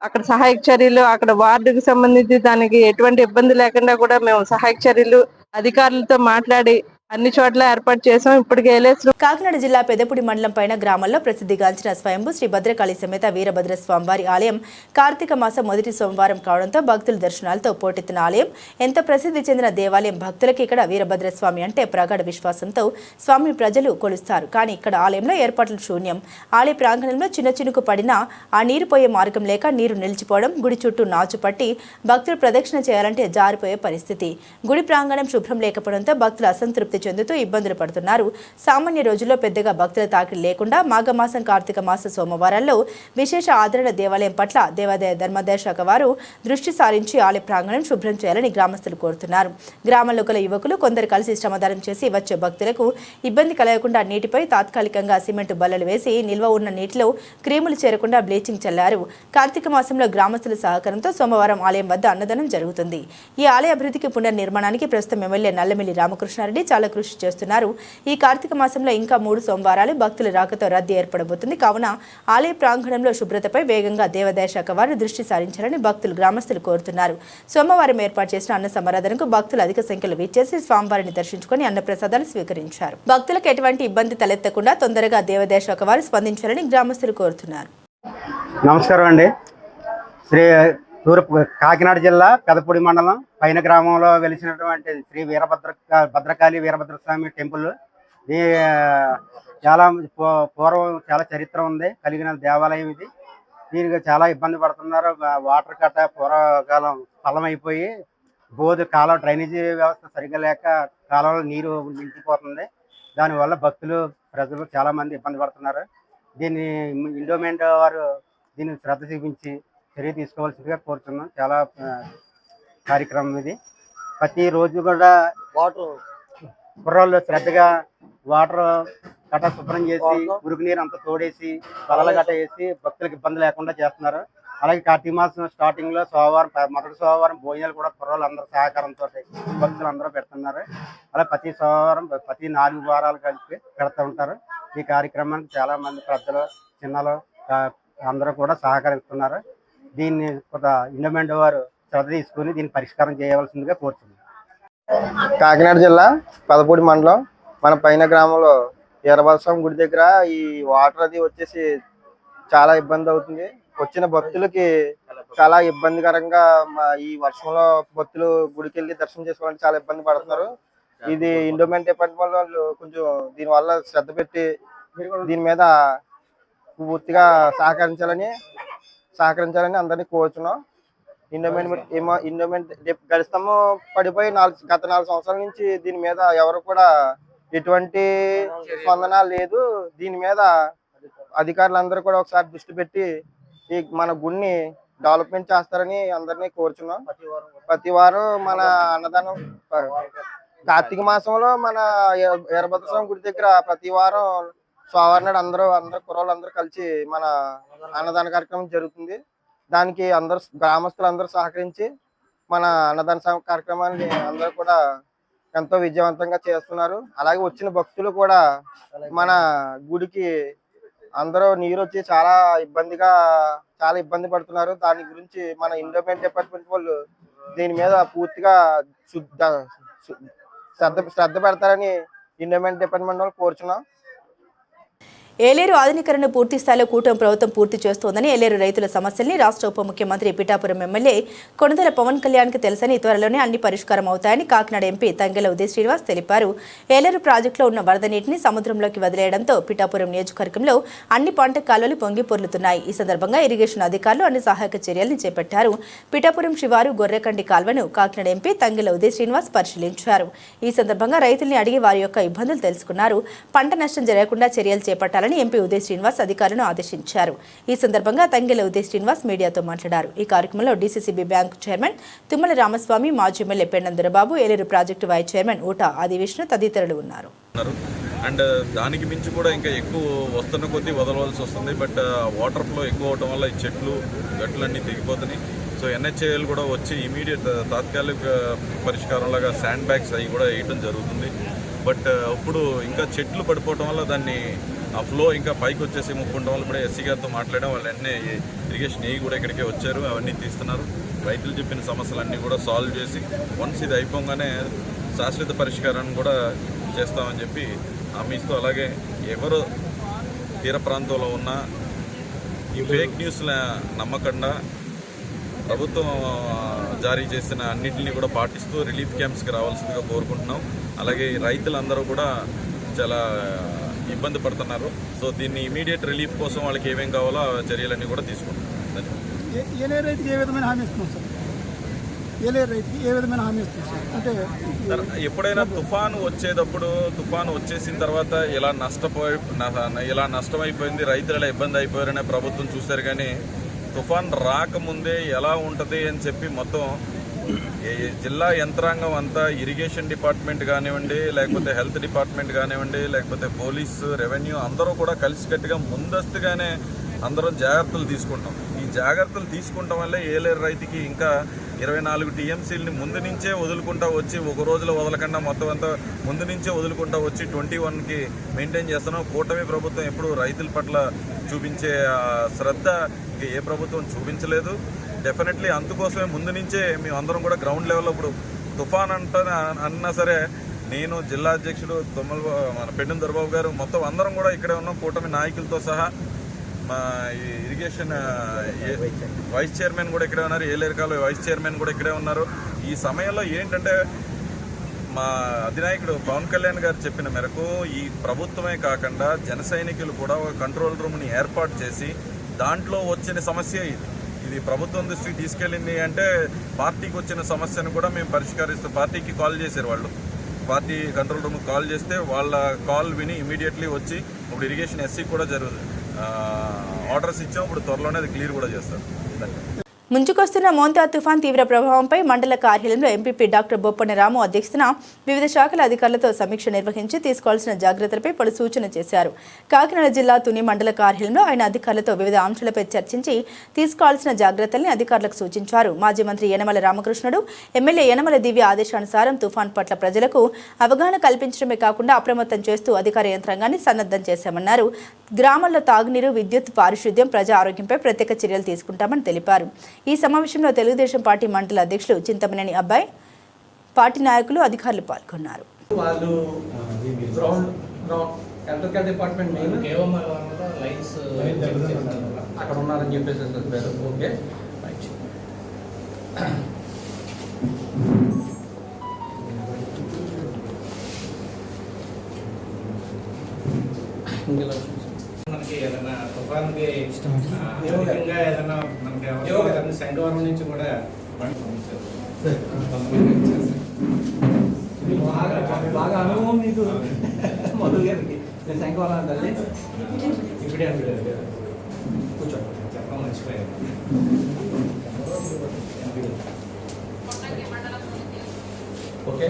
అక్కడ సహాయక చర్యలు, అక్కడ వార్డుకి సంబంధించి దానికి ఎటువంటి ఇబ్బంది లేకుండా కూడా మేము సహాయక చర్యలు అధికారులతో మాట్లాడి అన్ని చోట్ల ఏర్పాటు చేసాం. ఇప్పటికే కాకినాడ జిల్లా పెదపూడి మండలం పైన గ్రామంలో ప్రసిద్ధిగాంచిన స్వయంభూ శ్రీ భద్రకాళి సమేత వీరభద్ర స్వామివారి ఆలయం కార్తీక మాసం మొదటి సోమవారం కావడంతో భక్తుల దర్శనాలతో పోటెత్తిన ఆలయం. ఎంత ప్రసిద్ధి చెందిన దేవాలయం భక్తులకి ఇక్కడ వీరభద్ర స్వామి అంటే ప్రగాఢ విశ్వాసంతో స్వామి ప్రజలు కొలుస్తారు. కానీ ఇక్కడ ఆలయంలో ఏర్పాట్లు శూన్యం. ఆలయ ప్రాంగణంలో చిన్న చినుకు పడినా ఆ నీరు పోయే మార్గం లేక నీరు నిలిచిపోవడం, గుడి చుట్టూ నాచు పట్టి భక్తులు ప్రదక్షిణ చేయాలంటే జారిపోయే పరిస్థితి. గుడి ప్రాంగణం శుభ్రం లేకపోవడంతో భక్తులు అసంతృప్తి చెందుతూ ఇబ్బందులు పడుతున్నారు. సామాన్య రోజుల్లో పెద్దగా భక్తుల తాకిడి లేకుండా మాఘమాసం, కార్తీక మాస సోమవారాల్లో విశేష ఆదరణ దేవాలయం పట్ల దేవాదాయ ధర్మాదాయ శాఖ వారు దృష్టి సారించి ఆలయ ప్రాంగణం శుభ్రం చేయాలని గ్రామస్తులు కోరుతున్నారు. గ్రామంలో గల యువకులు కొందరు కలిసి శ్రమదానం చేసి వచ్చే భక్తులకు ఇబ్బంది కలగకుండా నీటిపై తాత్కాలికంగా సిమెంట్ బల్లలు వేసి నిల్వ ఉన్న నీటిలో క్రీములు చేరకుండా బ్లీచింగ్ చల్లారు. కార్తీక మాసంలో గ్రామస్తుల సహకారంతో సోమవారం ఆలయం వద్ద అన్నదానం జరుగుతుంది. ఈ ఆలయ అభివృద్ధికి పునర్నిర్మాణానికి ప్రస్తుతం ఎమ్మెల్యే నల్లమిల్లి రామకృష్ణారెడ్డి చాలా కృషి చేస్తున్నారు. ఈ కార్తీక మాసంలో ఇంకా 3 సోమవారాలు భక్తుల రాకతో రద్దీ ఏర్పడబోతుంది. కావున ఆలయ ప్రాంగణంలో శుభ్రతపై వేగంగా దేవాదాయ శాఖ వారు దృష్టి సారించాలని భక్తులు గ్రామస్తులు కోరుతున్నారు. సోమవారం ఏర్పాటు చేసిన అన్న సమారాధనకు భక్తులు అధిక సంఖ్యలో విచ్చేసి స్వామివారిని దర్శించుకుని అన్న ప్రసాదాలు స్వీకరించారు. భక్తులకు ఎటువంటి ఇబ్బంది తలెత్తకుండా తొందరగా దేవాదాయ శాఖ వారు స్పందించాలని గ్రామస్తులు కోరుతున్నారు. నమస్కారం అండి. శ్రీ తూర్పు కాకినాడ జిల్లా పెదపూడి మండలం పైన గ్రామంలో వెలిసినటువంటి శ్రీ భద్రకాళి వీరభద్రస్వామి టెంపుల్. ఇది చాలా పూర్వం చాలా చరిత్ర ఉంది కలిగిన దేవాలయం. ఇది దీనికి చాలా ఇబ్బంది పడుతున్నారు. వాటర్ కట్ట పూర్వకాలం పల్లం అయిపోయి కాలువ డ్రైనేజీ వ్యవస్థ సరిగ్గా లేక కాలువలో నీరు నిండిపోతుంది. దానివల్ల భక్తులు ప్రజలు చాలా మంది ఇబ్బంది పడుతున్నారు. దీన్ని ఎండోమెంట్ వారు దీన్ని శ్రద్ధ చూపించి చర్య తీసుకోవాల్సిందిగా కోరుతున్నాం. చాలా కార్యక్రమం ఇది. ప్రతిరోజు కూడా కుర్రాళ్ళు శ్రద్ధగా వాటర్ గట్ట శుభ్రం చేసి మురుగు నీరు అంతా తోడేసి బలల గట్ట వేసి భక్తులకు ఇబ్బంది లేకుండా చేస్తున్నారు. అలాగే కార్తీక మాసం స్టార్టింగ్ లో మొదటి సోమవారం భోజనాలు కూడా కుర్రాళ్ళు అందరూ సహకారంతో భక్తులు అందరూ పెడుతున్నారు. అలా ప్రతి సోమవారం ప్రతి 4 వారాలు కలిపి పెడుతూ ఉంటారు. ఈ కార్యక్రమానికి చాలా మంది పెద్దలు చిన్నలు అందరూ కూడా సహకరిస్తున్నారు. దీన్ని కొంత ఎండోమెంట్ వారు శ్రద్ధ తీసుకుని దీన్ని పరిష్కారం చేయవలసిందిగా కోరుతున్నాం. కాకినాడ జిల్లా పెదపూడి మండలం మన పైన గ్రామంలో వీరభద్రస్వామి గుడి దగ్గర ఈ వాటర్ అది వచ్చేసి చాలా ఇబ్బంది అవుతుంది. వచ్చిన భక్తులకి చాలా ఇబ్బందికరంగా ఈ వర్షంలో భక్తులు గుడికి వెళ్ళి దర్శనం చేసుకోవాలంటే చాలా ఇబ్బంది పడుతున్నారు. ఇది ఎండోమెంట్ డిపార్ట్మెంట్ వాళ్ళు కొంచెం దీనివల్ల శ్రద్ధ పెట్టి దీని మీద పూర్తిగా సహకరించాలని అందరినీ కోరుతున్నాం. ఎండోమెంట్ గడిస్తాము పడిపోయి గత 4 సంవత్సరాల నుంచి దీని మీద ఎవరు కూడా ఎటువంటి స్పందన లేదు. దీని మీద అధికారులందరూ కూడా ఒకసారి దృష్టి పెట్టి ఈ మన గుడిని డెవలప్మెంట్ చేస్తారని అందరినీ కోరుచున్నాం. ప్రతి వారం మన అన్నదానం కార్తీక మాసంలో మన వీరభద్రస్వామి గుడి దగ్గర ప్రతి వారం సోమవారం నాడు అందరూ కుర్రాళ్ళు అందరూ కలిసి మన అన్నదాన కార్యక్రమం జరుగుతుంది. దానికి గ్రామస్తులు అందరూ సహకరించి మన అన్నదాన కార్యక్రమాన్ని అందరూ కూడా ఎంతో విజయవంతంగా చేస్తున్నారు. అలాగే వచ్చిన భక్తులు కూడా మన గుడికి అందరూ నీరు వచ్చి చాలా ఇబ్బంది పడుతున్నారు. దాని గురించి మన ఎండోమెంట్ డిపార్ట్మెంట్ వాళ్ళు దీని మీద పూర్తిగా శ్రద్ధ పెడతారని ఎండోమెంట్ డిపార్ట్మెంట్ వాళ్ళు కోరుచున్నాం. ఏలేరు ఆధునీకరణను పూర్తి స్థాయిలో కూటమి ప్రభుత్వం పూర్తి చేస్తోందని ఏలేరు రైతుల సమస్యల్ని రాష్ట్ర ఉప ముఖ్యమంత్రి పిఠాపురం ఎమ్మెల్యే కొణిదెల పవన్ కళ్యాణ్కి తెలుసని త్వరలోనే అన్ని పరిష్కారం అవుతాయని కాకినాడ ఎంపీ తంగెల ఉదయ్ శ్రీనివాస్ తెలిపారు. ఏలేరు ప్రాజెక్టులో ఉన్న వరద నీటిని సముద్రంలోకి వదిలేయడంతో పిఠాపురం నియోజకవర్గంలో అన్ని పంట కాలువలు పొంగి పొర్లుతున్నాయి. ఈ సందర్భంగా ఇరిగేషన్ అధికారులు అన్ని సహాయక చర్యల్ని చేపట్టారు. పిఠాపురం శివారు గొర్రెకండి కాల్వను కాకినాడ ఎంపీ తంగెల ఉదయ్ శ్రీనివాస్ పరిశీలించారు. ఈ సందర్భంగా రైతుల్ని అడిగి వారి యొక్క ఇబ్బందులు తెలుసుకున్నారు. పంట నష్టం జరగకుండా చర్యలు చేపట్టాలని ఎంపీ ఉదయ్ శ్రీనివాస్ అధికారులను ఆదేశించారు. ఈ సందర్భంగా తంగెల ఉదయ్ శ్రీనివాస్ మీడియాతో మాట్లాడారు. ఈ కార్యక్రమంలో DCCB bank chairman Tummala Ramaswamy, మాజీ MLA Pendam Dorababu, Yeleru project vice chairman Oota Adi Vishnu తదితరులు ఉన్నారు. అండ్ దానికి మించి కూడా ఇంకా ఎక్కువ వస్తున్న కొద్దీ వదలవలసి వస్తుంది. బట్ వాటర్ ఫ్లో ఎక్కువ అవడం వల్ల ఈ చెట్లు గట్లన్నీ తెగిపోతున్నాయి. సో ఎన్హెచ్ఏఎల్ కూడా వచ్చి ఇమీడియట్ తాత్కాలిక పరిష్కారంలాగా శాండ్ బ్యాగ్స్ అవి కూడా వేయడం జరుగుతుంది. బట్ ఇప్పుడు ఇంకా చెట్లు పడిపోవడం వల్ల దాన్ని ఆ ఫ్లో ఇంకా పైకి వచ్చేసి ముక్కుండడం వల్ల కూడా ఎస్సీ గారితో మాట్లాడడం వాళ్ళు వెంటనే ఇరిగేషన్ కూడా ఇక్కడికే వచ్చారు. అవన్నీ తీస్తున్నారు. రైతులు చెప్పిన సమస్యలన్నీ కూడా సాల్వ్ చేసి వన్స్ ఇది అయిపోగానే శాశ్వత పరిష్కారాన్ని కూడా చేస్తామని చెప్పి హామీస్తూ, అలాగే ఎవరు తీర ప్రాంతంలో ఉన్న ఈ ఫేక్ న్యూస్ల నమ్మకుండా ప్రభుత్వం జారీ చేసిన అన్నింటినీ కూడా పాటిస్తూ రిలీఫ్ క్యాంప్స్కి రావాల్సిందిగా కోరుకుంటున్నాం. అలాగే రైతులందరూ కూడా చాలా ఇబ్బంది పడుతున్నారు. సో దీన్ని ఇమీడియట్ రిలీఫ్ కోసం వాళ్ళకి ఏమేం కావాలో ఆ చర్యలన్నీ కూడా తీసుకుంటున్నాం. ఏలే రైతుకి ఏ విధమైన హామీ ఇస్తుంది సార్? అంటే సార్, ఎప్పుడైనా తుఫాను వచ్చేటప్పుడు తుఫాను వచ్చేసిన తర్వాత ఇలా నష్టమైపోయింది, రైతులు ఇలా ఇబ్బంది అయిపోయారనే ప్రభుత్వం చూశారు. కానీ తుఫాన్ రాకముందే ఎలా ఉంటుంది అని చెప్పి మొత్తం జిల్లా యంత్రాంగం అంతా ఇరిగేషన్ డిపార్ట్మెంట్ కానివ్వండి, లేకపోతే హెల్త్ డిపార్ట్మెంట్ కానివ్వండి, లేకపోతే పోలీసు, రెవెన్యూ అందరూ కూడా కలిసికట్టుగా ముందస్తుగానే అందరం జాగ్రత్తలు తీసుకుంటాం. ఈ జాగ్రత్తలు తీసుకుంటాం వల్లే ఏలేరు రైతుకి ఇంకా 24 టీఎంసీలని ముందు నుంచే వదులుకుంటా వచ్చి, ఒక రోజులో వదలకుండా మొత్తం అంతా ముందు నుంచే వదులుకుంటా వచ్చి 21కి మెయింటైన్ చేస్తున్నాం. కూటమి ప్రభుత్వం ఎప్పుడు రైతుల పట్ల చూపించే శ్రద్ధ ఏ ప్రభుత్వం చూపించలేదు. డెఫినెట్లీ అందుకోసమే ముందు నుంచే మేము అందరం కూడా గ్రౌండ్ లెవెల్లో ఇప్పుడు తుఫాన్ అన్నా సరే నేను జిల్లా అధ్యక్షుడు మన పెండుం దొరబాబు గారు మొత్తం అందరం కూడా ఇక్కడే ఉన్నాం. కూటమి నాయకులతో సహా మా ఇరిగేషన్ వైస్ చైర్మన్ కూడా ఇక్కడే ఉన్నారు, ఏలేరు కాలువ వైస్ చైర్మన్ కూడా ఇక్కడే ఉన్నారు. ఈ సమయంలో ఏంటంటే మా అధినాయకుడు పవన్ కళ్యాణ్ గారు చెప్పిన మేరకు ఈ ప్రభుత్వమే కాకుండా జన సైనికులు కూడా ఒక కంట్రోల్ రూమ్ని ఏర్పాటు చేసి దాంట్లో వచ్చిన సమస్య ఇది ప్రభుత్వం దృష్టికి తీసుకెళ్ళింది అంటే పార్టీకి వచ్చిన సమస్యను కూడా మేము పరిష్కరిస్తాం. పార్టీకి కాల్ చేశారు వాళ్ళు, పార్టీ కంట్రోల్ రూమ్కి కాల్ చేస్తే వాళ్ళ కాల్ విని ఇమీడియట్లీ వచ్చి ఇప్పుడు ఇరిగేషన్ ఎస్సీ కూడా ఆర్డర్స్ ఇచ్చాం. ఇప్పుడు త్వరలోనే అది క్లియర్ కూడా చేస్తారు. ముంచుకొస్తున్న మోంతా తుఫాన్ తీవ్ర ప్రభావంపై మండల కార్యాలయంలో ఎంపీపీ డాక్టర్ బొప్పన రాము అధ్యక్షతన వివిధ శాఖల అధికారులతో సమీక్ష నిర్వహించి తీసుకోవాల్సిన జాగ్రత్తలపై పలు సూచన చేశారు. కాకినాడ జిల్లా తుని మండల కార్యాలయంలో ఆయన అధికారులతో వివిధ అంశాలపై చర్చించి తీసుకోవాల్సిన జాగ్రత్తల్ని అధికారులకు సూచించారు. మాజీ మంత్రి యనమల రామకృష్ణుడు, ఎమ్మెల్యే యనమల దివ్య ఆదేశానుసారం తుఫాన్ పట్ల ప్రజలకు అవగాహన కల్పించడమే కాకుండా అప్రమత్తం చేస్తూ అధికార యంత్రాంగాన్ని సన్నద్ధం చేశామన్నారు. గ్రామాల్లో తాగునీరు, విద్యుత్, పారిశుద్ధ్యం, ప్రజా ఆరోగ్యంపై ప్రత్యేక చర్యలు తీసుకుంటామని తెలిపారు. ఈ సమావేశంలో తెలుగుదేశం పార్టీ మండల అధ్యక్షులు చింతమనేని అబ్బాయి, పార్టీ నాయకులు, అధికారులు పాల్గొన్నారు. మనకి ఏదైనా తుఫాన్కి అధికంగా ఏదైనా మనకి శంకవరం నుంచి కూడా బాగా అనుభవం మీకు మధు గారికి శంకవరం తల్లి ఇప్పుడే కూర్చోండి చెప్పడం మర్చిపోయాను. ఓకే,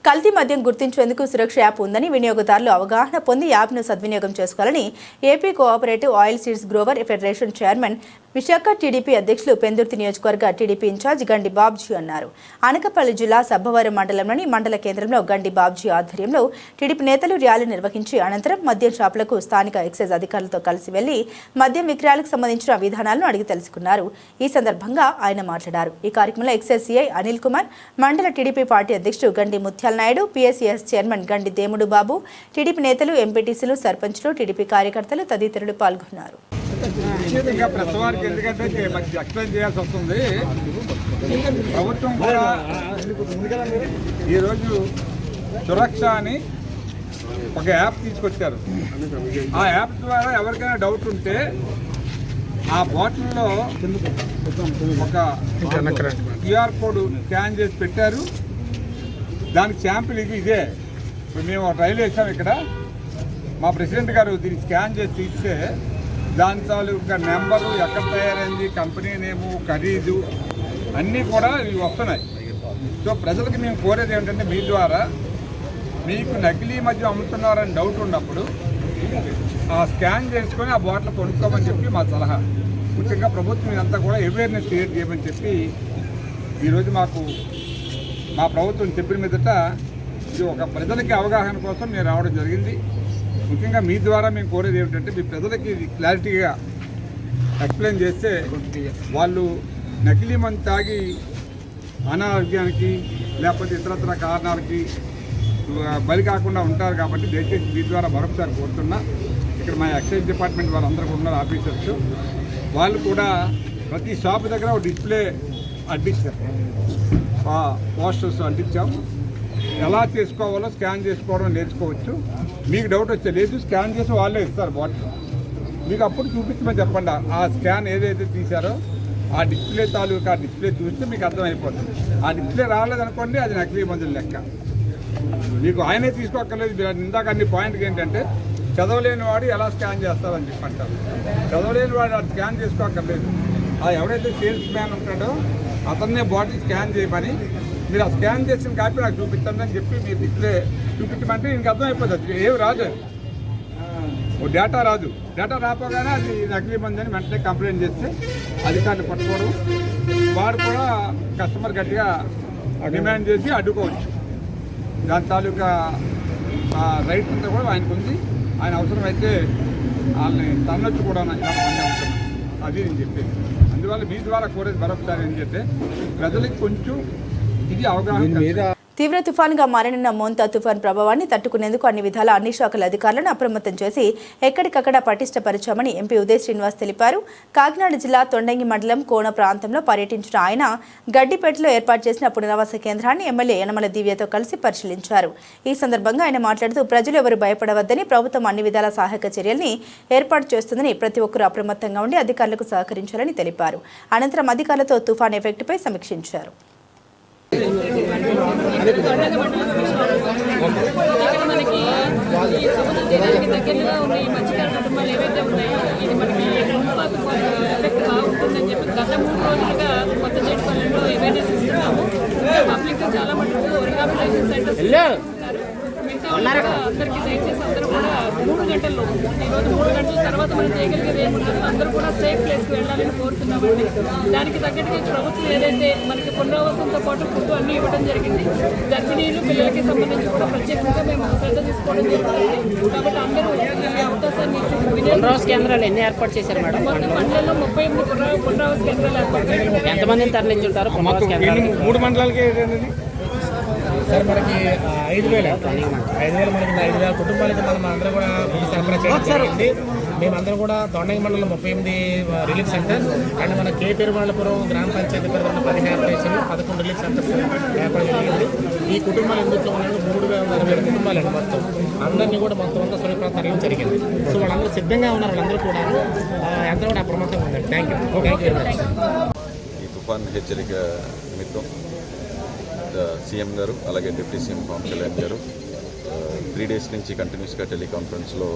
కల్తీ మద్యం గుర్తించేందుకు సురక్ష యాప్ ఉందని వినియోగదారులు అవగాహన పొంది యాప్ను సద్వినియోగం చేసుకోవాలని AP cooperative oil seeds Grover federation chairman, Visakha TDP అధ్యక్షులు, పెందుర్తి నియోజకవర్గ టీడీపీ ఇన్ఛార్జ్ గండి బాబ్జీ అన్నారు. అనకాపల్లి జిల్లా సబ్బవరం మండలంలోని మండల కేంద్రంలో గండి బాబ్జీ ఆధ్వర్యంలో టీడీపీ నేతలు ర్యాలీ నిర్వహించి అనంతరం మద్యం షాపులకు స్థానిక ఎక్సైజ్ అధికారులతో కలిసి వెళ్లి మద్యం విక్రయాలకు సంబంధించిన విధానాలను అడిగి తెలుసుకున్నారు. ఈ సందర్భంగా ఆయన మాట్లాడారు. ఈ కార్యక్రమంలో ఎక్సైజ్ సిఐ అనిల్ కుమార్, మండల టీడీపీ పార్టీ అధ్యక్షుడు గండి ముత్యాల నాయుడు, పిఎస్సిఎస్ చైర్మన్ గండి దేముడు బాబు, టీడీపీ నేతలు, ఎంపీటీసీలు, సర్పంచ్లు, టీడీపీ కార్యకర్తలు తదితరులు పాల్గొన్నారు. ప్రస్తుతానికి ఎందుకంటే ఎక్స్ప్లెయిన్ చేయాల్సి వస్తుంది. ప్రభుత్వం కూడా ఈరోజు సురక్ష అని ఒక యాప్ తీసుకొచ్చారు. ఆ యాప్ ద్వారా ఎవరికైనా డౌట్ ఉంటే ఆ బాటిల్లో ఒక క్యూఆర్ కోడ్ స్కాన్ చేసి పెట్టారు. దానికి శాంపిల్ ఇదే. ఇప్పుడు మేము ట్రైల్ వేసాం ఇక్కడ. మా ప్రెసిడెంట్ గారు దీన్ని స్కాన్ చేసి తీస్తే దాని తాలూకా నెంబరు, ఎక్కడ తయారైంది, కంపెనీ నేము, ఖరీదు అన్నీ కూడా ఇవి వస్తున్నాయి. సో ప్రజలకు మేము కోరేది ఏంటంటే మీ ద్వారా మీకు నకిలీ మద్యం అమ్ముతున్నారని డౌట్ ఉన్నప్పుడు ఆ స్కాన్ చేసుకొని ఆ బాటిల్ కొనుక్కోమని చెప్పి మా సలహా. ముఖ్యంగా ప్రభుత్వం ఇదంతా కూడా అవేర్నెస్ క్రియేట్ చేయమని చెప్పి ఈరోజు మాకు మా ప్రభుత్వం చెప్పిన మీదట ఇది ఒక ప్రజలకి అవగాహన కోసం మేము రావడం జరిగింది. ముఖ్యంగా మీ ద్వారా మేము కోరేది ఏమిటంటే మీ ప్రజలకి క్లారిటీగా ఎక్స్ప్లెయిన్ చేస్తే వాళ్ళు నకిలీ మందు తాగి అనారోగ్యానికి లేకపోతే ఇతరత్ర కారణాలకి బలి కాకుండా ఉంటారు. కాబట్టి దయచేసి మీ ద్వారా మరొకసారి కోరుతున్నా. ఇక్కడ మా ఎక్సైజ్ డిపార్ట్మెంట్ వాళ్ళందరూ కూడా ఉన్నారు, ఆఫీసర్స్. వాళ్ళు కూడా ప్రతి షాప్ దగ్గర ఒక డిస్ప్లే అంటించారు, పోస్టర్స్ అంటించాము. ఎలా చేసుకోవాలో స్కాన్ చేసుకోవడం నేర్చుకోవచ్చు. మీకు డౌట్ వచ్చే లేదు, స్కాన్ చేసి వాళ్ళే ఇస్తారు బాటిల్. మీకు అప్పుడు చూపించమని చెప్పండి. ఆ స్కాన్ ఏదైతే తీశారో ఆ డిస్ప్లే తాలూకా డిస్ప్లే చూస్తే మీకు అర్థమైపోతుంది. ఆ డిస్ప్లే రాలేదనుకోండి, అది నకిలీ మందులు లెక్క. మీకు ఆయనే తీసుకోక్కర్లేదు. ఇందాక అన్ని పాయింట్కి ఏంటంటే చదవలేని వాడు ఎలా స్కాన్ చేస్తారని చెప్పి అంటారు. చదవలేని వాడు అది స్కాన్ చేసుకోక్కర్లేదు. అది ఎవరైతే సేల్స్ మ్యాన్ ఉంటాడో అతన్నే బాటిల్ స్కాన్ చేయమని, మీరు ఆ స్కాన్ చేసిన కాపీ నాకు చూపించండి అని చెప్పి మీరు డిస్ప్లే చూపించమంటే ఇంక అర్థమైపోతుంది. ఏమి రాదు, ఓ డేటా రాదు. డేటా రాపోగానే అది నకిలీ మంది అని వెంటనే కంప్లైంట్ చేస్తే అధికారులు పట్టుకోవడం, వాడు కూడా కస్టమర్ గట్టిగా డిమాండ్ చేసి అడ్డుకోవచ్చు. దాని తాలూకా రైట్ అంతా కూడా ఆయనకు ఉంది. ఆయన అవసరమైతే వాళ్ళని తన్నొచ్చు కూడా ఇలా మంది అవసరం, అది నేను చెప్పేది. అందువల్ల మీ ద్వారా కోరేది మరొకసారి ఏం చెప్తే ప్రజలకు కొంచెం ఇది అవగాహన. తీవ్ర తుఫాన్గా మారనున్న మోంతా తుఫాన్ ప్రభావాన్ని తట్టుకునేందుకు అన్ని విధాల అన్ని శాఖల అధికారులను అప్రమత్తం చేసి ఎక్కడికక్కడ పటిష్టపరిచామని ఎంపీ ఉదయ్ శ్రీనివాస్ తెలిపారు. కాకినాడ జిల్లా తొండంగి మండలం కోన ప్రాంతంలో పర్యటించిన ఆయన గడ్డిపేటలో ఏర్పాటు చేసిన పునరావాస కేంద్రాన్ని ఎమ్మెల్యే యనమల దివ్యతో కలిసి పరిశీలించారు. ఈ సందర్భంగా ఆయన మాట్లాడుతూ ప్రజలు ఎవరు భయపడవద్దని, ప్రభుత్వం అన్ని విధాల సహాయక చర్యల్ని ఏర్పాటు చేస్తుందని, ప్రతి ఒక్కరూ అప్రమత్తంగా ఉండి అధికారులకు సహకరించాలని తెలిపారు. అనంతరం అధికారులతో తుఫాన్ ఎఫెక్ట్పై సమీక్షించారు. మనకి ఈ సముద్ర తీరానికి దగ్గరగా ఉన్న ఈ మత్స్యకార కుటుంబాలు ఏవైతే ఉన్నాయో ఇది మనకి ఎఫెక్ట్ బాగుంటుందని చెప్పి గత 3 రోజులుగా కొత్త చేటుపల్లెలో అవేర్నెస్ ఇస్తున్నాము. పబ్లిక్ చాలా మటుకు రిహాబిలిటేషన్ సెంటర్స్ అందరికీ దయచేసి అందరూ కూడా 3 గంటల్లో ఈరోజు 3 గంటల తర్వాత మనం చేయగలిగేది ఏముంటుందో అందరూ కూడా సేఫ్ ప్లేస్కి వెళ్ళాలని కోరుతున్నామండి. దానికి తగ్గట్టుగా ప్రభుత్వం ఏదైతే మనకి పునరావాసంతో పాటు ఫుడ్ అన్నీ ఇవ్వడం జరిగింది. గర్భిణీలు పిల్లలకి సంబంధించి కూడా ప్రత్యేకంగా మేము శ్రద్ధ తీసుకోవడం జరుగుతుంది. కాబట్టి అందరూ ఈ అవకాశాన్ని పునరావాస కేంద్రాలు ఎన్ని ఏర్పాటు చేశారు మేడం? మండలంలో 38 పునరావాస కేంద్రాలు ఏర్పాటు చేశారు. ఎంతమందిని తరలించుంటారు? 3 మండలాలకి సార్ మనకి 5,000 మనకి 5,000 కుటుంబాలకి మనం అందరూ కూడా సరఫరా చేయడం జరిగింది. మేమందరం కూడా తొండంగి మండలం 38 రిలీఫ్ సెంటర్స్ అండ్ మన కే పెరుమాళపురం గ్రామ పంచాయతీ పరిధిలో 15 స్టేషన్లు 11 రిలీఫ్ సెంటర్స్ ఏర్పాటు జరిగింది. ఈ కుటుంబాలు ఎందుకు ఉన్నాయి 3,000 కుటుంబాలు అండి. మొత్తం అందరినీ కూడా మొత్తం అంతా సులభ తరలించడం జరిగింది. సో వాళ్ళందరూ సిద్ధంగా ఉన్నారు. వాళ్ళందరూ కూడా ఎంత కూడా అప్రమత్తంగా ఉందండి. Thank you very much. ఈ తుఫాన్ హెచ్చరిక నిమిత్తం సీఎం గారు అలాగే డిప్యూటీ సీఎం పవన్ కళ్యాణ్ గారు 3 డేస్ నుంచి కంటిన్యూస్గా టెలికాన్ఫరెన్స్లో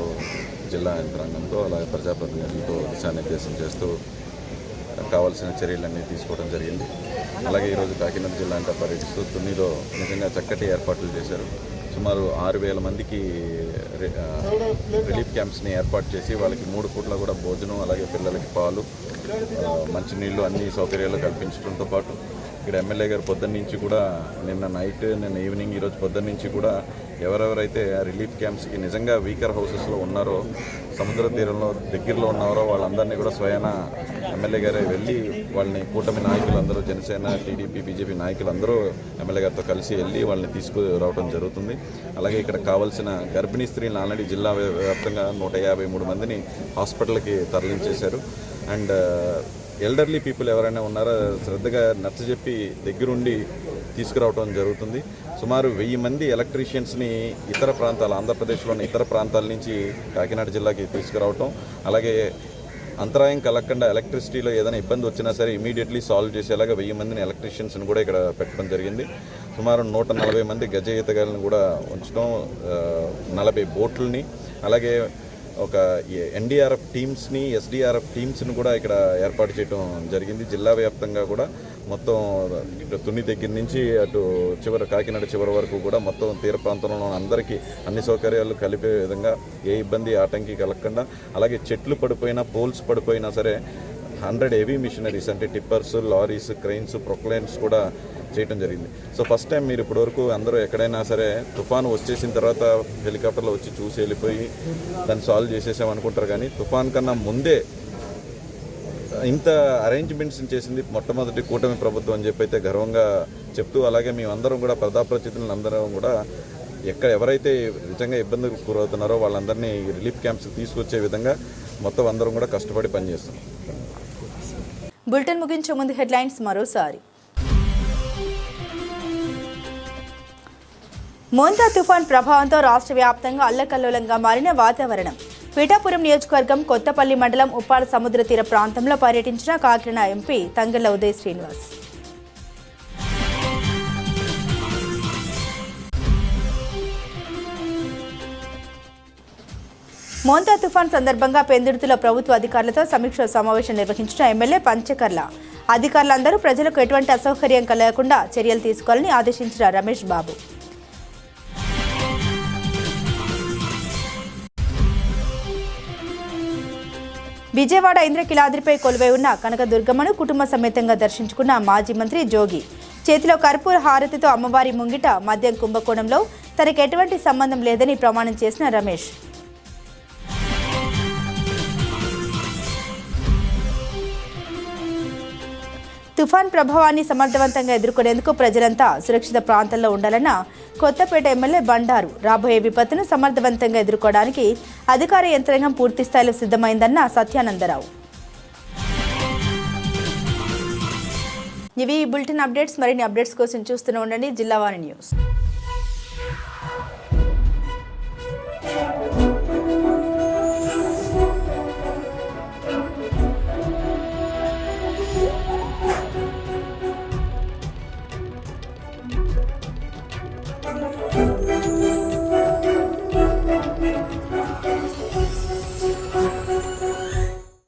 జిల్లా యంత్రాంగంతో అలాగే ప్రజాప్రతినిధులతో దిశానిర్దేశం చేస్తూ కావాల్సిన చర్యలన్నీ తీసుకోవడం జరిగింది. అలాగే ఈరోజు కాకినాడ జిల్లా అంతా పర్యటిస్తూ తునిలో నిజంగా చక్కటి ఏర్పాట్లు చేశారు. సుమారు 6,000 మందికి రిలీఫ్ క్యాంప్స్ని ఏర్పాటు చేసి వాళ్ళకి 3 పూట్ల కూడా భోజనం అలాగే పిల్లలకి పాలు మంచినీళ్ళు అన్ని సౌకర్యాలు కల్పించడంతో పాటు ఇక్కడ ఎమ్మెల్యే గారు పొద్దున్న నుంచి కూడా నిన్న నైట్ నిన్న ఈవినింగ్ ఈరోజు పొద్దున్న నుంచి కూడా ఎవరెవరైతే ఆ రిలీఫ్ క్యాంప్స్కి నిజంగా వీకర్ హౌసెస్లో ఉన్నారో సముద్ర తీరంలో దగ్గరలో ఉన్నారో వాళ్ళందరినీ కూడా స్వయాన ఎమ్మెల్యే గారే వెళ్ళి వాళ్ళని కూటమి నాయకులందరూ జనసేన టీడీపీ బీజేపీ నాయకులందరూ ఎమ్మెల్యే గారితో కలిసి వెళ్ళి వాళ్ళని తీసుకురావడం జరుగుతుంది. అలాగే ఇక్కడ కావాల్సిన గర్భిణీ స్త్రీలను ఆల్రెడీ జిల్లా వ్యాప్తంగా 153 మందిని హాస్పిటల్కి తరలించేశారు. అండ్ ఎల్డర్లీ పీపుల్ ఎవరైనా ఉన్నారో శ్రద్ధగా నచ్చజెప్పి దగ్గరుండి తీసుకురావడం జరుగుతుంది. సుమారు 1000 మంది ఎలక్ట్రీషియన్స్ని ఇతర ప్రాంతాలు ఆంధ్రప్రదేశ్లోని ఇతర ప్రాంతాల నుంచి కాకినాడ జిల్లాకి తీసుకురావటం, అలాగే అంతరాయం కలగకుండా ఎలక్ట్రిసిటీలో ఏదైనా ఇబ్బంది వచ్చినా సరే ఇమీడియట్లీ సాల్వ్ చేసేలాగా 1000 మందిని ఎలక్ట్రీషియన్స్ని కూడా ఇక్కడ పెట్టడం జరిగింది. సుమారు 140 మంది గజ ఈతగాళ్ళని కూడా ఉంచడం, 40 బోట్లని అలాగే ఒక ఎన్డీఆర్ఎఫ్ టీమ్స్ని ఎస్డీఆర్ఎఫ్ టీమ్స్ని కూడా ఇక్కడ ఏర్పాటు చేయడం జరిగింది. జిల్లా వ్యాప్తంగా కూడా మొత్తం ఇటు తుని దగ్గర నుంచి అటు కాకినాడ చివరి వరకు కూడా మొత్తం తీర ప్రాంతంలో అందరికీ అన్ని సౌకర్యాలు కలిపే విధంగా ఏ ఇబ్బంది ఆటంకి కలగకుండా, అలాగే చెట్లు పడిపోయినా పోల్స్ పడిపోయినా సరే 100 హెవీ మిషనరీస్ అంటే టిప్పర్స్, లారీస్, క్రెయిన్స్, ప్రొక్లైన్స్ కూడా చేయడం జరిగింది. సో ఫస్ట్ టైం మీరు ఇప్పటివరకు అందరూ ఎక్కడైనా సరే తుఫాను వచ్చేసిన తర్వాత హెలికాప్టర్లో వచ్చి చూసి వెళ్ళిపోయి దాన్ని సాల్వ్ చేసేసామనుకుంటారు, కానీ తుఫాన్ కన్నా ముందే ఇంత అరేంజ్మెంట్స్ చేసింది మొట్టమొదటి కూటమి ప్రభుత్వం అని చెప్పి అయితే గర్వంగా చెప్తూ, అలాగే మేమందరం కూడా ప్రజాప్రతినిధులను అందరం కూడా ఎవరైతే నిజంగా ఇబ్బందులు గురవుతున్నారో వాళ్ళందరినీ రిలీఫ్ క్యాంప్స్కి తీసుకొచ్చే విధంగా మొత్తం అందరం కూడా కష్టపడి పనిచేస్తాం. బులెటిన్ ముగించే ముందు హెడ్లైన్స్ మరోసారి. మోంతా తుఫాన్ ప్రభావంతో రాష్ట్ర వ్యాప్తంగా అల్లకల్లోలంగా మారిన వాతావరణం. పీఠాపురం నియోజకవర్గం కొత్తపల్లి మండలం ఉప్పాడ సముద్ర తీర ప్రాంతంలో పర్యటించిన కాకినాడ ఎంపీ తంగెళ్ల ఉదయ్ శ్రీనివాస్. మోంతా తుఫాన్ సందర్భంగా పెందుర్తిలో ప్రభుత్వ అధికారులతో సమీక్ష సమావేశం నిర్వహించిన ఎమ్మెల్యే పంచకర్ల. అధికారులందరూ ప్రజలకు ఎటువంటి అసౌకర్యం కలగకుండా చర్యలు తీసుకోవాలని ఆదేశించిన రమేష్ బాబు. విజయవాడ ఇంద్రకిలాద్రిపై కొలువై ఉన్న కనకదుర్గమ్మను కుటుంబ సమేతంగా దర్శించుకున్న మాజీ మంత్రి జోగి. చేతిలో కర్పూర హారతితో అమ్మవారి ముంగిట మద్యం కుంభకోణంలో తనకు ఎటువంటి సంబంధం లేదని ప్రమాణం చేసిన రమేష్. తుఫాన్ ప్రభావాన్ని సమర్థవంతంగా ఎదుర్కొనేందుకు ప్రజలంతా సురక్షిత ప్రాంతాల్లో ఉండాలన్న కొత్తపేట ఎమ్మెల్యే బండారు. రాబోయే విపత్తును సమర్థవంతంగా ఎదుర్కోవడానికి అధికార యంత్రాంగం పూర్తి స్థాయిలో సిద్ధమైందన్న సత్యానందరావు. ఇవి బులెటిన్ అప్డేట్స్. మరిన్ని అప్డేట్స్ కోసం చూస్తూనే ఉండండి జిల్లావాణి న్యూస్.